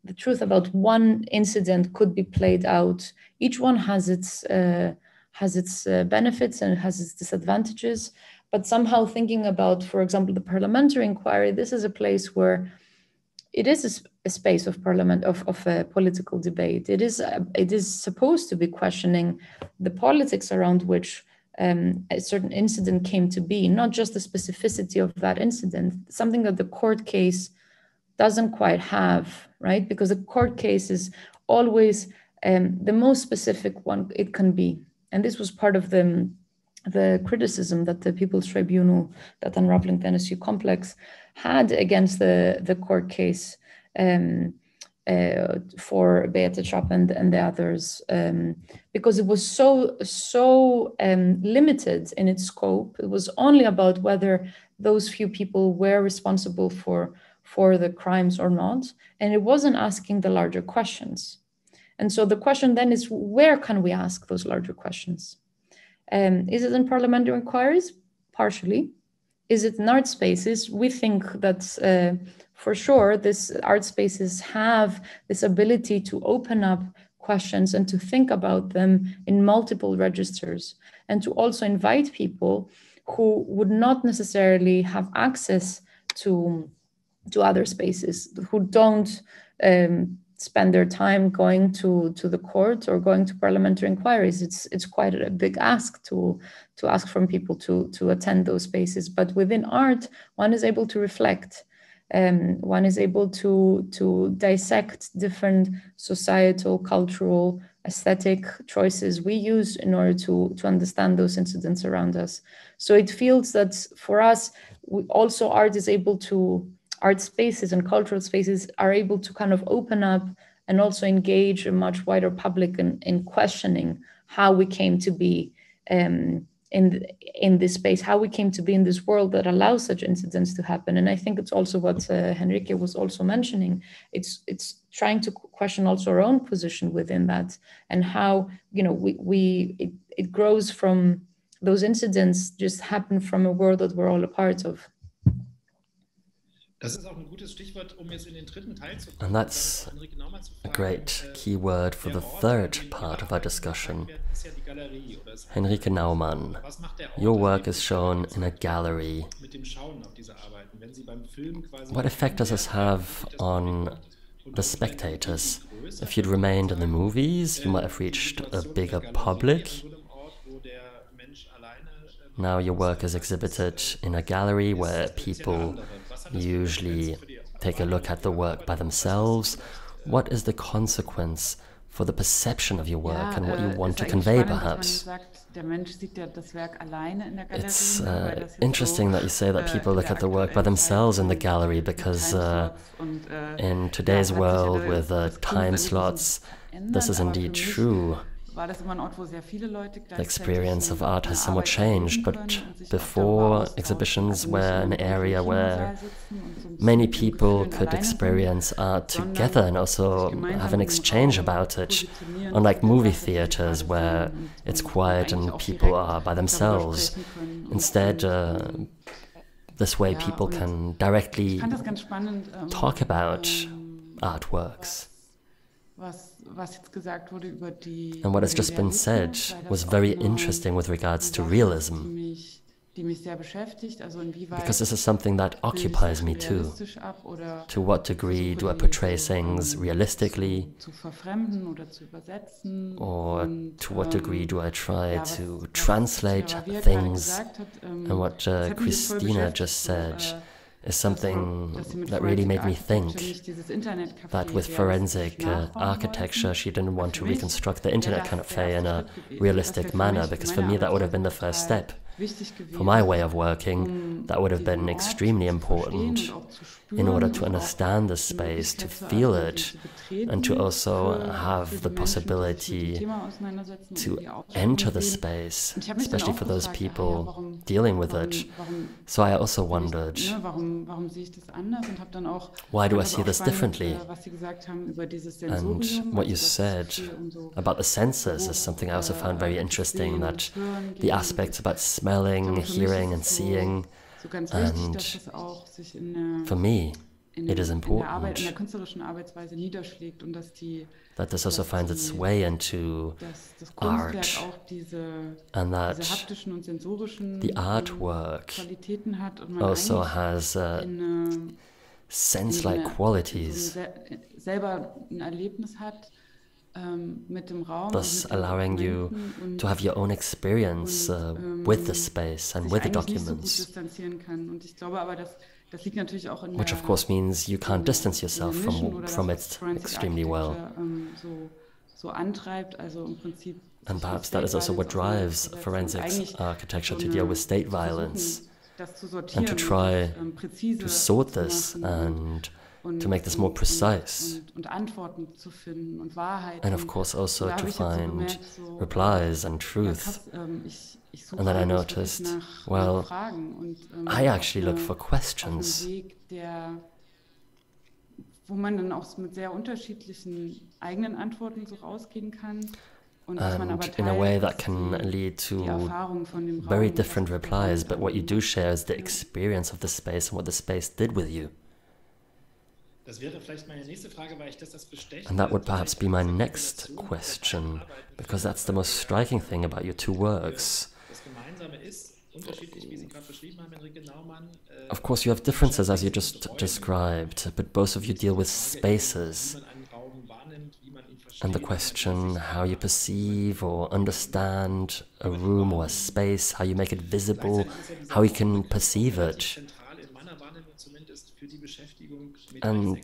the truth about one incident could be played out. Each one has its benefits and has its disadvantages. But somehow thinking about, for example, the parliamentary inquiry, this is a place where it is a space of political debate. It is supposed to be questioning the politics around which a certain incident came to be, not just the specificity of that incident, something that the court case doesn't quite have, right? Because the court case is always the most specific one it can be. And this was part of the criticism that the People's Tribunal, that Unraveling the NSU complex, had against the court case for Beate Trapp and the others, because it was so limited in its scope. It was only about whether those few people were responsible for the crimes or not, and it wasn't asking the larger questions. And so the question then is, where can we ask those larger questions? Is it in parliamentary inquiries? Partially. Is it in art spaces? We think that for sure, this art spaces have this ability to open up questions and to think about them in multiple registers, and to also invite people who would not necessarily have access to other spaces, who don't spend their time going to the court or going to parliamentary inquiries. It's quite a big ask to ask from people to attend those spaces. But within art, one is able to reflect. One is able to dissect different societal, cultural, aesthetic choices we use in order to understand those incidents around us. So it feels that for us, also art spaces and cultural spaces are able to kind of open up and also engage a much wider public in questioning how we came to be in this space, how we came to be in this world that allows such incidents to happen. And I think it's also what Henrike was also mentioning. It's trying to question also our own position within that, and how, you know, it grows from those incidents, just happen from a world that we're all a part of. And that's a great key word for the third part of our discussion. Henrike Naumann, your work is shown in a gallery. What effect does this have on the spectators? If you'd remained in the movies, you might have reached a bigger public. Now your work is exhibited in a gallery where people usually take a look at the work by themselves. What is the consequence for the perception of your work and what you want to convey, perhaps? It's interesting that you say that people look at the work by themselves in the gallery, because in today's world with time slots, this is indeed true. The experience of art has somewhat changed, but before, exhibitions were an area where many people could experience art together and also have an exchange about it, unlike movie theaters where it's quiet and people are by themselves. Instead, this way people can directly talk about artworks. And what has just been said was very interesting with regards to realism, because this is something that occupies me too. To what degree do I portray things realistically, or to what degree do I try to translate things? And what Christina just said is something that really made me think, that with forensic architecture, she didn't want to reconstruct the internet cafe in a realistic manner, because for me that would have been the first step. For my way of working, that would have been extremely important in order to understand the space, to feel it, and to also have the possibility to enter the space, especially for those people dealing with it. So I also wondered, why do I see this differently? And what you said about the senses is something I also found very interesting, that the aspects about smelling, hearing and seeing, and for me, it is important that this also finds its way into art, and that the artwork also has sense-like qualities, thus allowing you to have your own experience with the space and with the documents, which of course means you can't distance yourself from it extremely well. And perhaps that is also what drives forensics architecture to deal with state violence, and to try to sort this and to make this more precise. Und Antworten zu finden und Wahrheiten. And of course also to find so, replies and truth. And then I noticed, well, I actually look for questions. Wo man dann auch mit sehr unterschiedlichen eigenen Antworten so rausgehen kann. And in a way that can lead to very different replies, but what you do share is the experience of the space and what the space did with you. And that would perhaps be my next question, because that's the most striking thing about your two works. Of course, you have differences as you just described, but both of you deal with spaces. And the question how you perceive or understand a room or a space, how you make it visible, how you can perceive it. And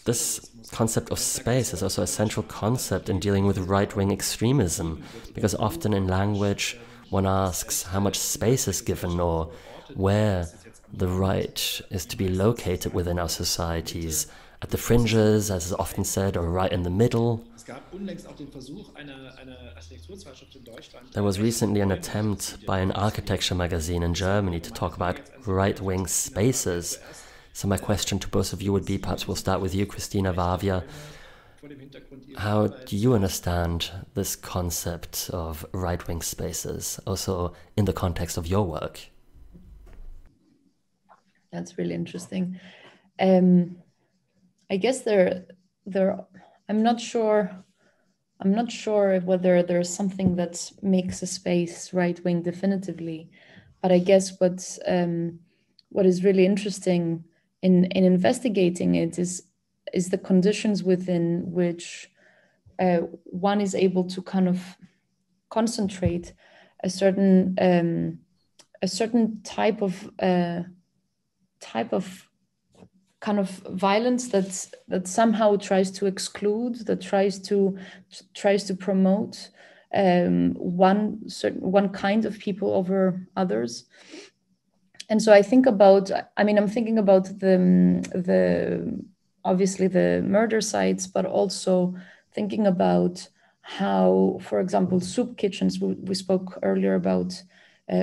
this concept of space is also a central concept in dealing with right-wing extremism, because often in language one asks how much space is given or where the right is to be located within our societies. At the fringes, as is often said, or right in the middle. There was recently an attempt by an architecture magazine in Germany to talk about right-wing spaces. So my question to both of you would be, perhaps we'll start with you, Christina, Varvia. How do you understand this concept of right-wing spaces, also in the context of your work? That's really interesting. I guess I'm not sure whether there's something that makes a space right-wing definitively, but I guess what is really interesting in investigating it is the conditions within which one is able to kind of concentrate a certain type of kind of violence that somehow tries to exclude, that tries to promote one kind of people over others. And so I'm thinking about the obviously the murder sites, but also thinking about how, for example, soup kitchens, we spoke earlier about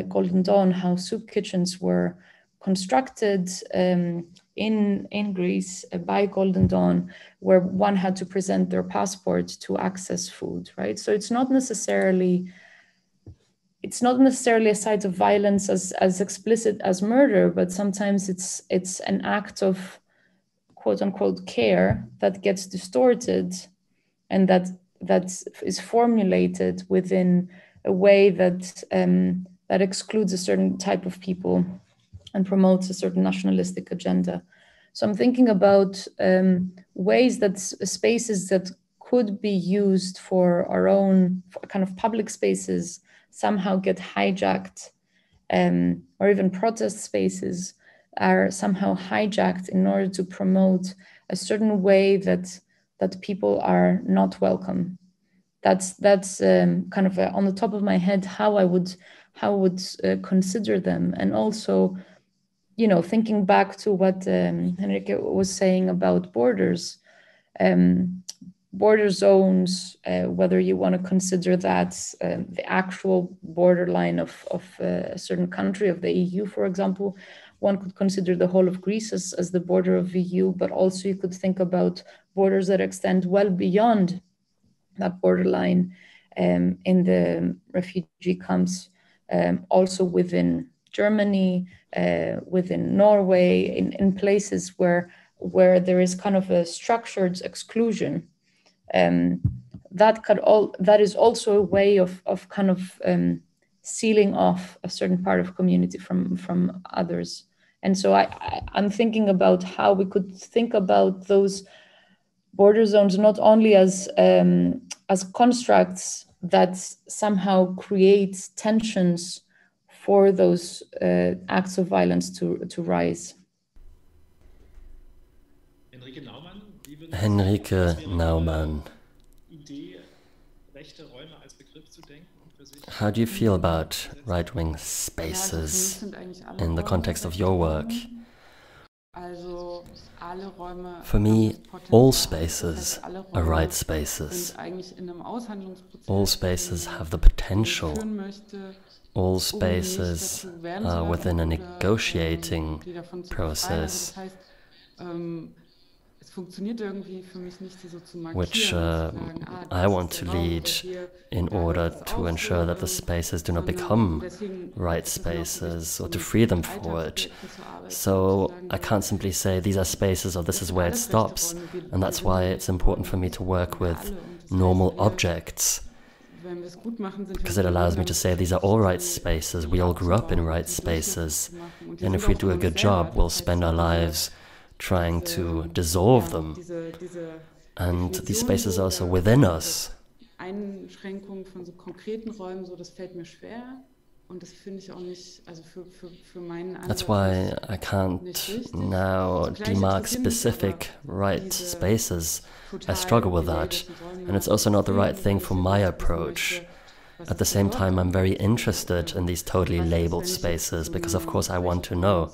Golden Dawn, how soup kitchens were constructed in Greece by Golden Dawn, where one had to present their passport to access food, right? So it's not necessarily a site of violence as explicit as murder, but sometimes it's an act of quote unquote care that gets distorted, and that is formulated within a way that excludes a certain type of people and promotes a certain nationalistic agenda. So I'm thinking about ways that spaces that could be used for our own kind of public spaces somehow get hijacked, or even protest spaces are somehow hijacked in order to promote a certain way that people are not welcome. That's kind of on the top of my head how I would consider them. And also, you know, thinking back to what Henrike was saying about borders, border zones, whether you want to consider that the actual borderline of a certain country of the EU, for example, one could consider the whole of Greece as the border of the EU, but also you could think about borders that extend well beyond that borderline in the refugee camps, also within Germany, within Norway, in places where there is kind of a structured exclusion. That is also a way of kind of sealing off a certain part of community from others. And so I'm thinking about how we could think about those border zones not only as constructs that somehow create tensions for those acts of violence to rise. Henrike Naumann, how do you feel about right-wing spaces in the context of your work? For me, all spaces are right spaces. All spaces have the potential. All spaces are within a negotiating process, which I want to lead in order to ensure that the spaces do not become right spaces or to free them for it. So I can't simply say these are spaces or this is where it stops, and that's why it's important for me to work with normal objects, because it allows me to say these are all right spaces, we all grew up in right spaces, and if we do a good job, we'll spend our lives trying to dissolve them. And these spaces are also within us. That's why I can't now demark specific right spaces. I struggle with that, and it's also not the right thing for my approach. At the same time, I'm very interested in these totally labeled spaces, because of course I want to know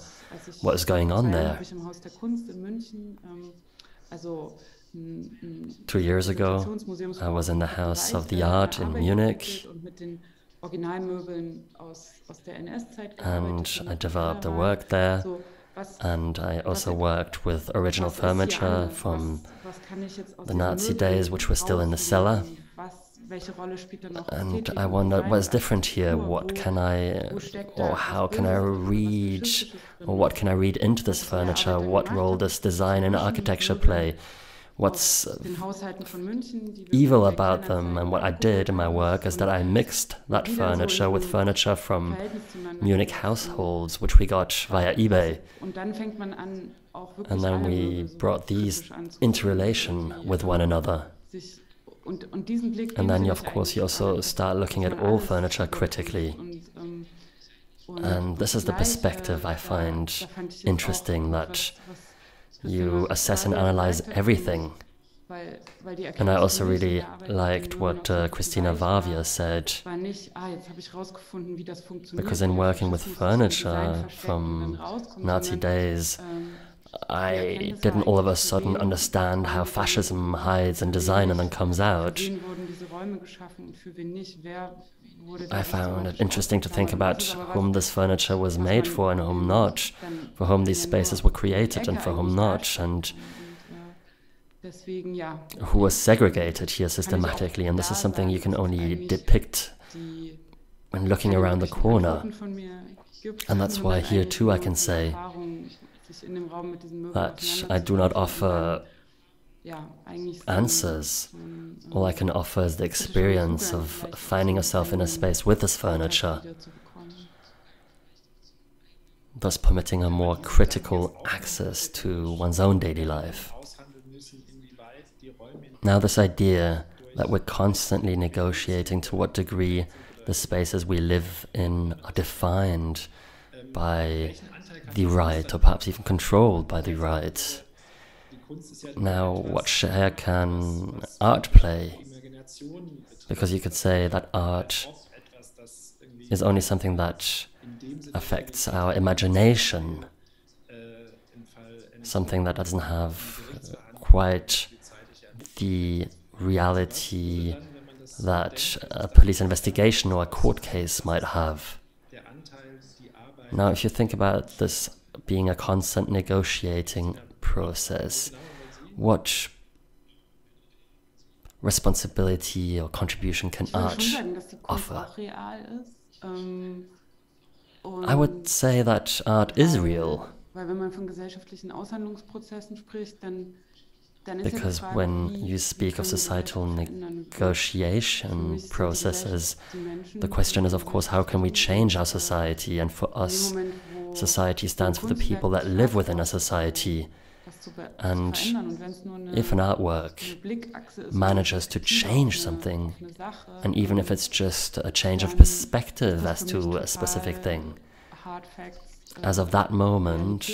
what is going on there. 2 years ago, I was in the House of the Art in Munich, and I developed a work there, and I also worked with original furniture from the Nazi days, which were still in the cellar. And I wondered, what is different here? What can I, or how can I read, or what can I read into this furniture? What role does design and architecture play? What's evil about them? And what I did in my work is that I mixed that furniture with furniture from Munich households, which we got via eBay. And then we brought these into relation with one another. And then, of course, you also start looking at all furniture critically. And this is the perspective I find interesting, that you assess and analyze everything. And I also really liked what Christina Varvia said, because in working with furniture from Nazi days, I didn't all of a sudden understand how fascism hides in design and then comes out. I found it interesting to think about whom this furniture was made for and whom not, for whom these spaces were created and for whom not, and who was segregated here systematically. And this is something you can only depict when looking around the corner. And that's why here too I can say that I do not offer answers. All I can offer is the experience of finding yourself in a space with this furniture, thus permitting a more critical access to one's own daily life. Now, this idea that we're constantly negotiating to what degree the spaces we live in are defined by the right, or perhaps even controlled by the right. Now, what share can art play? Because you could say that art is only something that affects our imagination, something that doesn't have quite the reality that a police investigation or a court case might have. Now, if you think about this being a constant negotiating process, what responsibility or contribution can art offer? I would say that art is real, because when you speak of societal negotiation processes, the question is, of course, how can we change our society? And for us, society stands for the people that live within a society. And if an artwork manages to change something, and even if it's just a change of perspective as to a specific thing, as of that moment,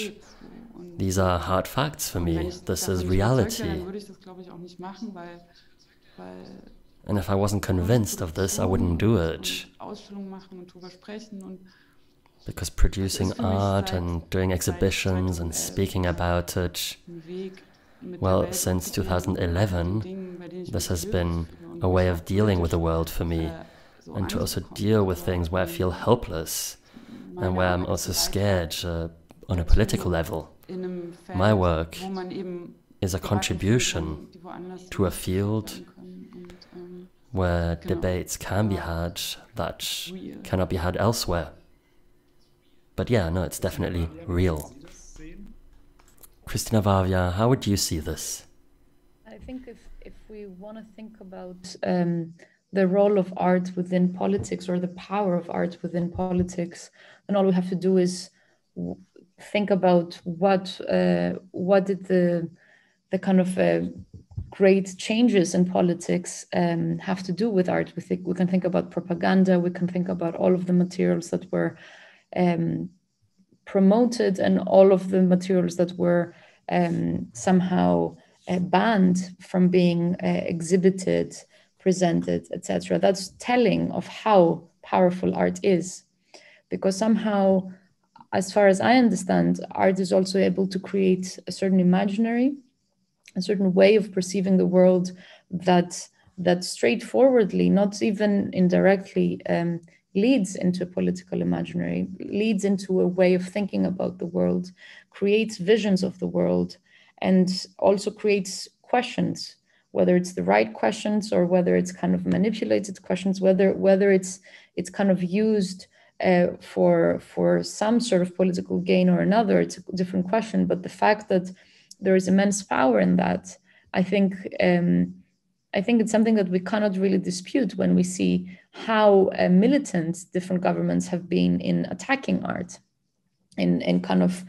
these are hard facts for me. This is reality. And if I wasn't convinced of this, I wouldn't do it. because producing art and doing exhibitions and speaking about it, well, since 2011, this has been a way of dealing with the world for me, and to also deal with things where I feel helpless and where I'm also scared on a political level. My work is a contribution to a field where debates can be had that cannot be had elsewhere. But yeah, no, it's definitely real. Christina, Varvia, how would you see this? I think if we want to think about the role of art within politics, or the power of art within politics, then all we have to do is think about what did the kind of great changes in politics have to do with art. We can think about propaganda, we can think about all of the materials that were promoted and all of the materials that were somehow banned from being exhibited, presented, etc. That's telling of how powerful art is, because somehow, as far as I understand, art is also able to create a certain imaginary, a certain way of perceiving the world that straightforwardly, not even indirectly, leads into a political imaginary, leads into a way of thinking about the world, creates visions of the world, and also creates questions, whether it's the right questions or whether it's kind of manipulated questions, whether it's kind of used for some sort of political gain or another. It's a different question. But the fact that there is immense power in that, I think it's something that we cannot really dispute when we see how militant different governments have been in attacking art, in kind of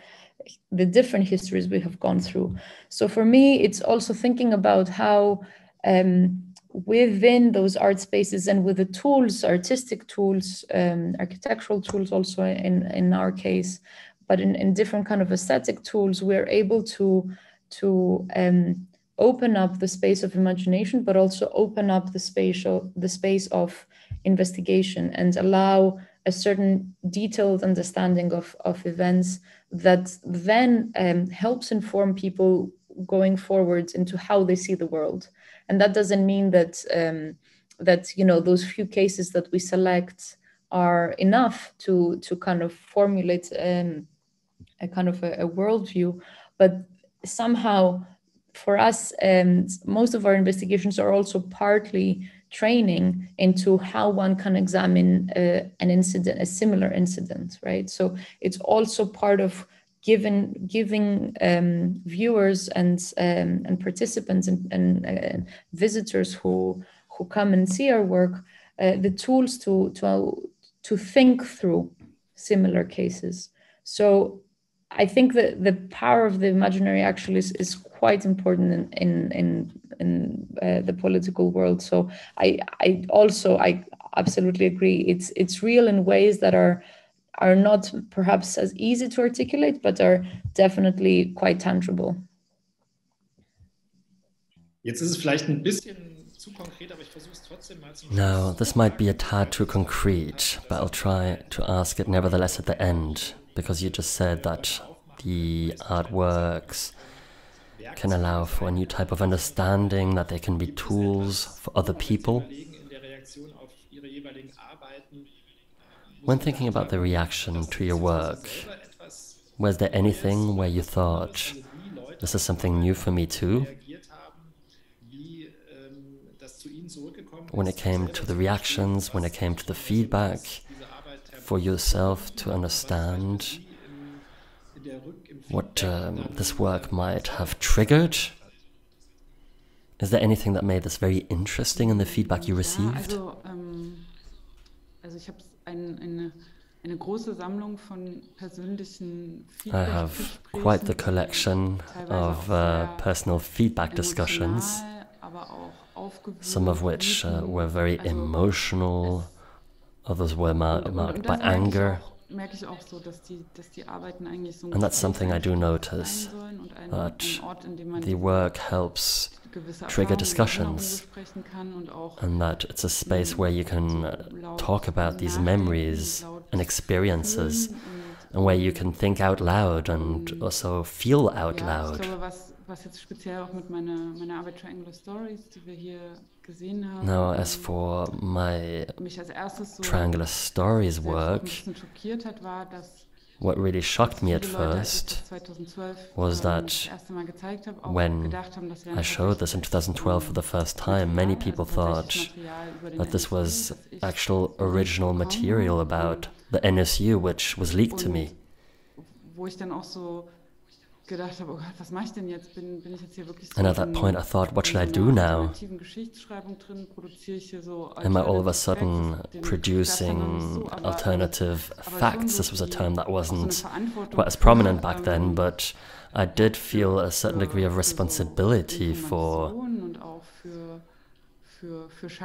the different histories we have gone through. So for me, it's also thinking about how within those art spaces and with the tools, artistic tools, architectural tools also in our case, but in different kind of aesthetic tools, we're able to open up the space of imagination, but also open up the space of investigation and allow a certain detailed understanding of events that then helps inform people going forward into how they see the world. And that doesn't mean that those few cases that we select are enough to kind of formulate a kind of a worldview, but somehow for us, most of our investigations are also partly training into how one can examine an incident, a similar incident, right? So it's also part of giving viewers and participants and visitors who come and see our work the tools to think through similar cases. So I think that the power of the imaginary actually is quite important in the political world. So I absolutely agree. It's real in ways that are not perhaps as easy to articulate, but are definitely quite tangible. Jetzt ist es vielleicht ein bisschen zu konkret, aber ich versuche es trotzdem mal zu. Now, this might be a tad too concrete, but I'll try to ask it nevertheless at the end, because you just said that the artworks can allow for a new type of understanding, that they can be tools for other people. When thinking about the reaction to your work, was there anything where you thought, this is something new for me too? When it came to the reactions, when it came to the feedback, for yourself to understand what this work might have triggered? Is there anything that made this very interesting in the feedback you received? I have quite the collection of personal feedback discussions, some of which were very emotional, others were marked by anger. And that's something I do notice, that the work helps trigger discussions, and that it's a space where you can talk about these memories and experiences, and where you can think out loud and also feel out loud. Now, as for my Triangular Stories work, what really shocked me at first was that when I showed this in 2012 for the first time, many people thought that this was actual original material about the NSU, which was leaked to me. And at that point I thought, what should I do now? Am I all of a sudden producing alternative facts? This was a term that wasn't quite as prominent back then, but I did feel a certain degree of responsibility for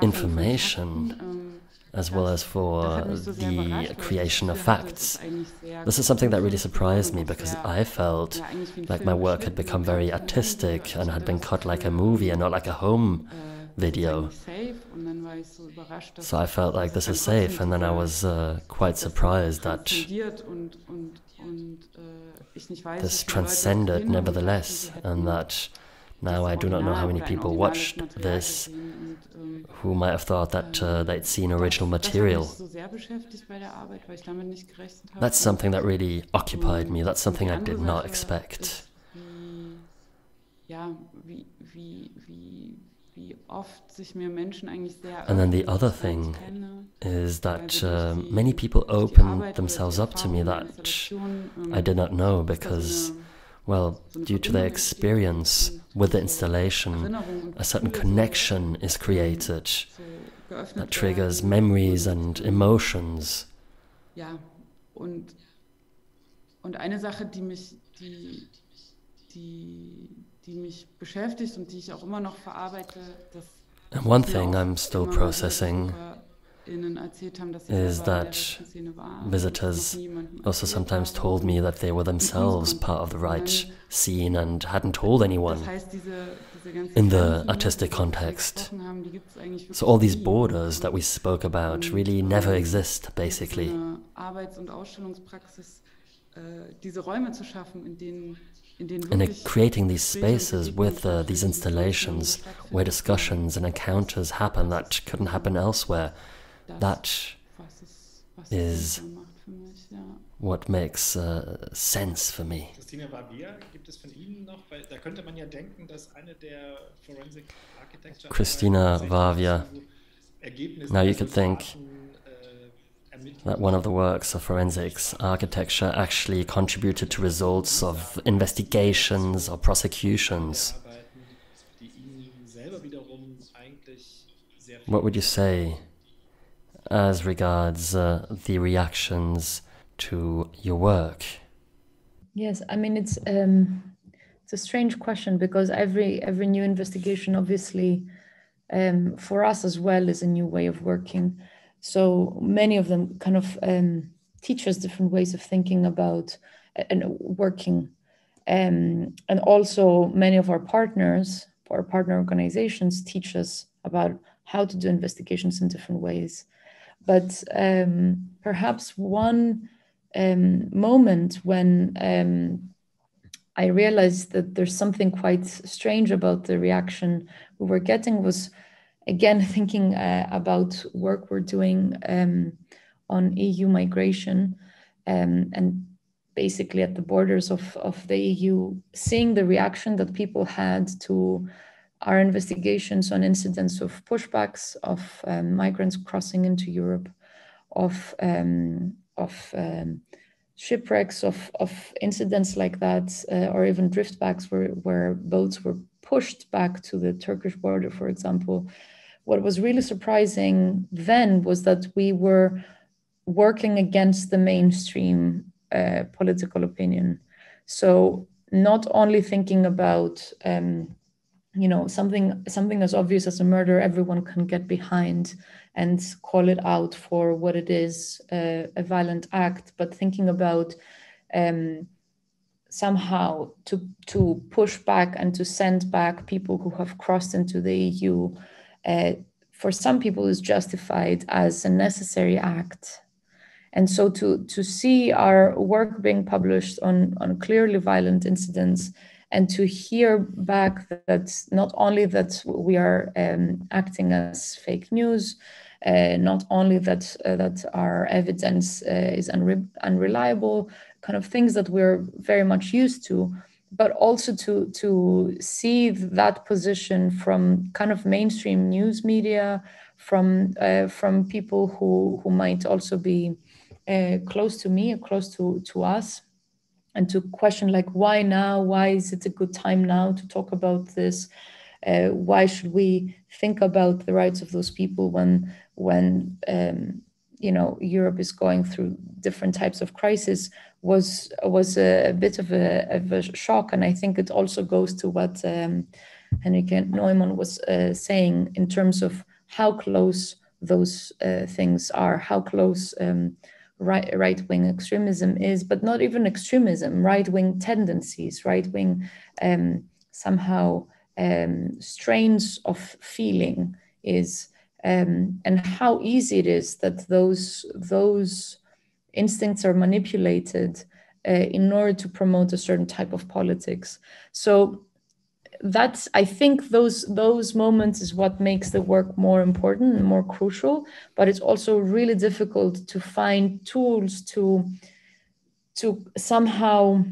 information, as well as for the creation of facts. This is something that really surprised me, because I felt like my work had become very artistic and had been cut like a movie and not like a home video. So I felt like this is safe, and then I was quite surprised that this transcended nevertheless, and that now I do not know how many people watched this who might have thought that they'd seen original material. That's something that really occupied me. That's something I did not expect. And then the other thing is that many people opened themselves up to me that I did not know, because, well, due to their experience with the installation, a certain connection is created that triggers memories and emotions. And one thing I'm still processing is that visitors also sometimes told me that they were themselves part of the right scene and hadn't told anyone in the artistic context. So all these borders that we spoke about really never exist, basically. And creating these spaces with these installations where discussions and encounters happen that couldn't happen elsewhere, that is what makes sense for me. Christina, Varvia, gibt es von Ihnen noch, weil da könnte man ja denken, dass eine der Forensic Architecture Christina, Varvia. Now you could think that one of the works of forensics architecture actually contributed to results of investigations or prosecutions. What would you say as regards the reactions to your work? Yes, I mean, it's a strange question, because every new investigation, obviously, for us as well, is a new way of working. So many of them kind of teach us different ways of thinking about and working. And also many of our partners, our partner organizations, teach us about how to do investigations in different ways. But perhaps one moment when I realized that there's something quite strange about the reaction we were getting was, again, thinking about work we're doing on EU migration and basically at the borders of the EU, seeing the reaction that people had to our investigations on incidents of pushbacks, of migrants crossing into Europe, of shipwrecks, of incidents like that, or even driftbacks where boats were pushed back to the Turkish border, for example. What was really surprising then was that we were working against the mainstream political opinion. So not only thinking about something as obvious as a murder everyone can get behind and call it out for what it is, a violent act, but thinking about somehow to push back and to send back people who have crossed into the EU, for some people is justified as a necessary act. And so to see our work being published on clearly violent incidents, and to hear back that not only that we are acting as fake news, not only that that our evidence is unreliable, kind of things that we're very much used to, but also to see that position from kind of mainstream news media, from people who might also be close to me, or close to us, and to question like, why now? Why is it a good time now to talk about this? Why should we think about the rights of those people when you know, Europe is going through different types of crisis, was a bit of a shock. And I think it also goes to what Henrike Naumann was saying in terms of how close those things are, how close right-wing extremism is, but not even extremism, right-wing tendencies, right-wing somehow strains of feeling is, and how easy it is that those instincts are manipulated in order to promote a certain type of politics. So that's, I think those moments is what makes the work more important and more crucial, but it's also really difficult to find tools to somehow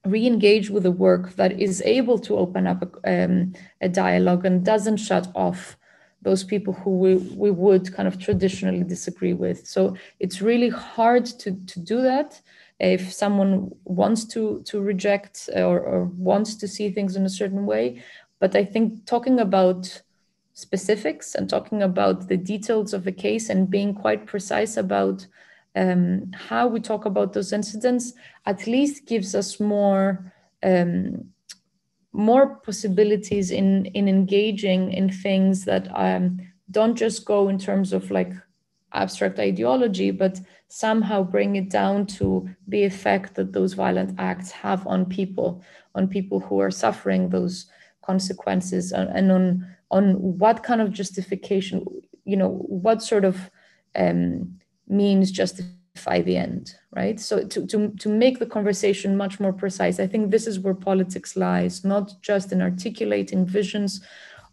re-engage with the work that is able to open up a dialogue and doesn't shut off those people who we would kind of traditionally disagree with. So it's really hard to do that if someone wants to reject or wants to see things in a certain way. But I think talking about specifics and talking about the details of a case and being quite precise about how we talk about those incidents at least gives us more possibilities in engaging in things that don't just go in terms of like abstract ideology, but somehow bring it down to the effect that those violent acts have on people who are suffering those consequences, and on what kind of justification, you know, what sort of means justify the end, right? So to make the conversation much more precise, I think this is where politics lies, not just in articulating visions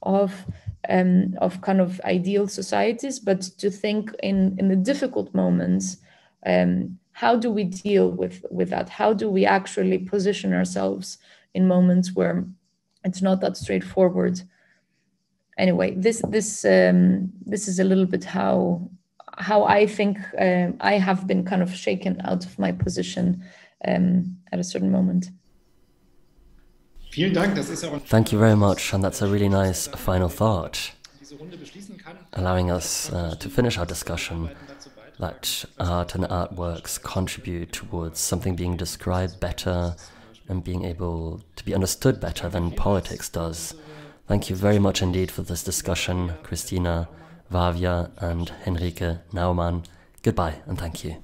of kind of ideal societies, but to think in the difficult moments, how do we deal with that? How do we actually position ourselves in moments where it's not that straightforward? Anyway, this is a little bit how I think I have been kind of shaken out of my position at a certain moment. Thank you very much, and that's a really nice final thought, allowing us to finish our discussion that art and artworks contribute towards something being described better and being able to be understood better than politics does. Thank you very much indeed for this discussion, Christina, Varvia and Henrike Naumann. Goodbye and thank you.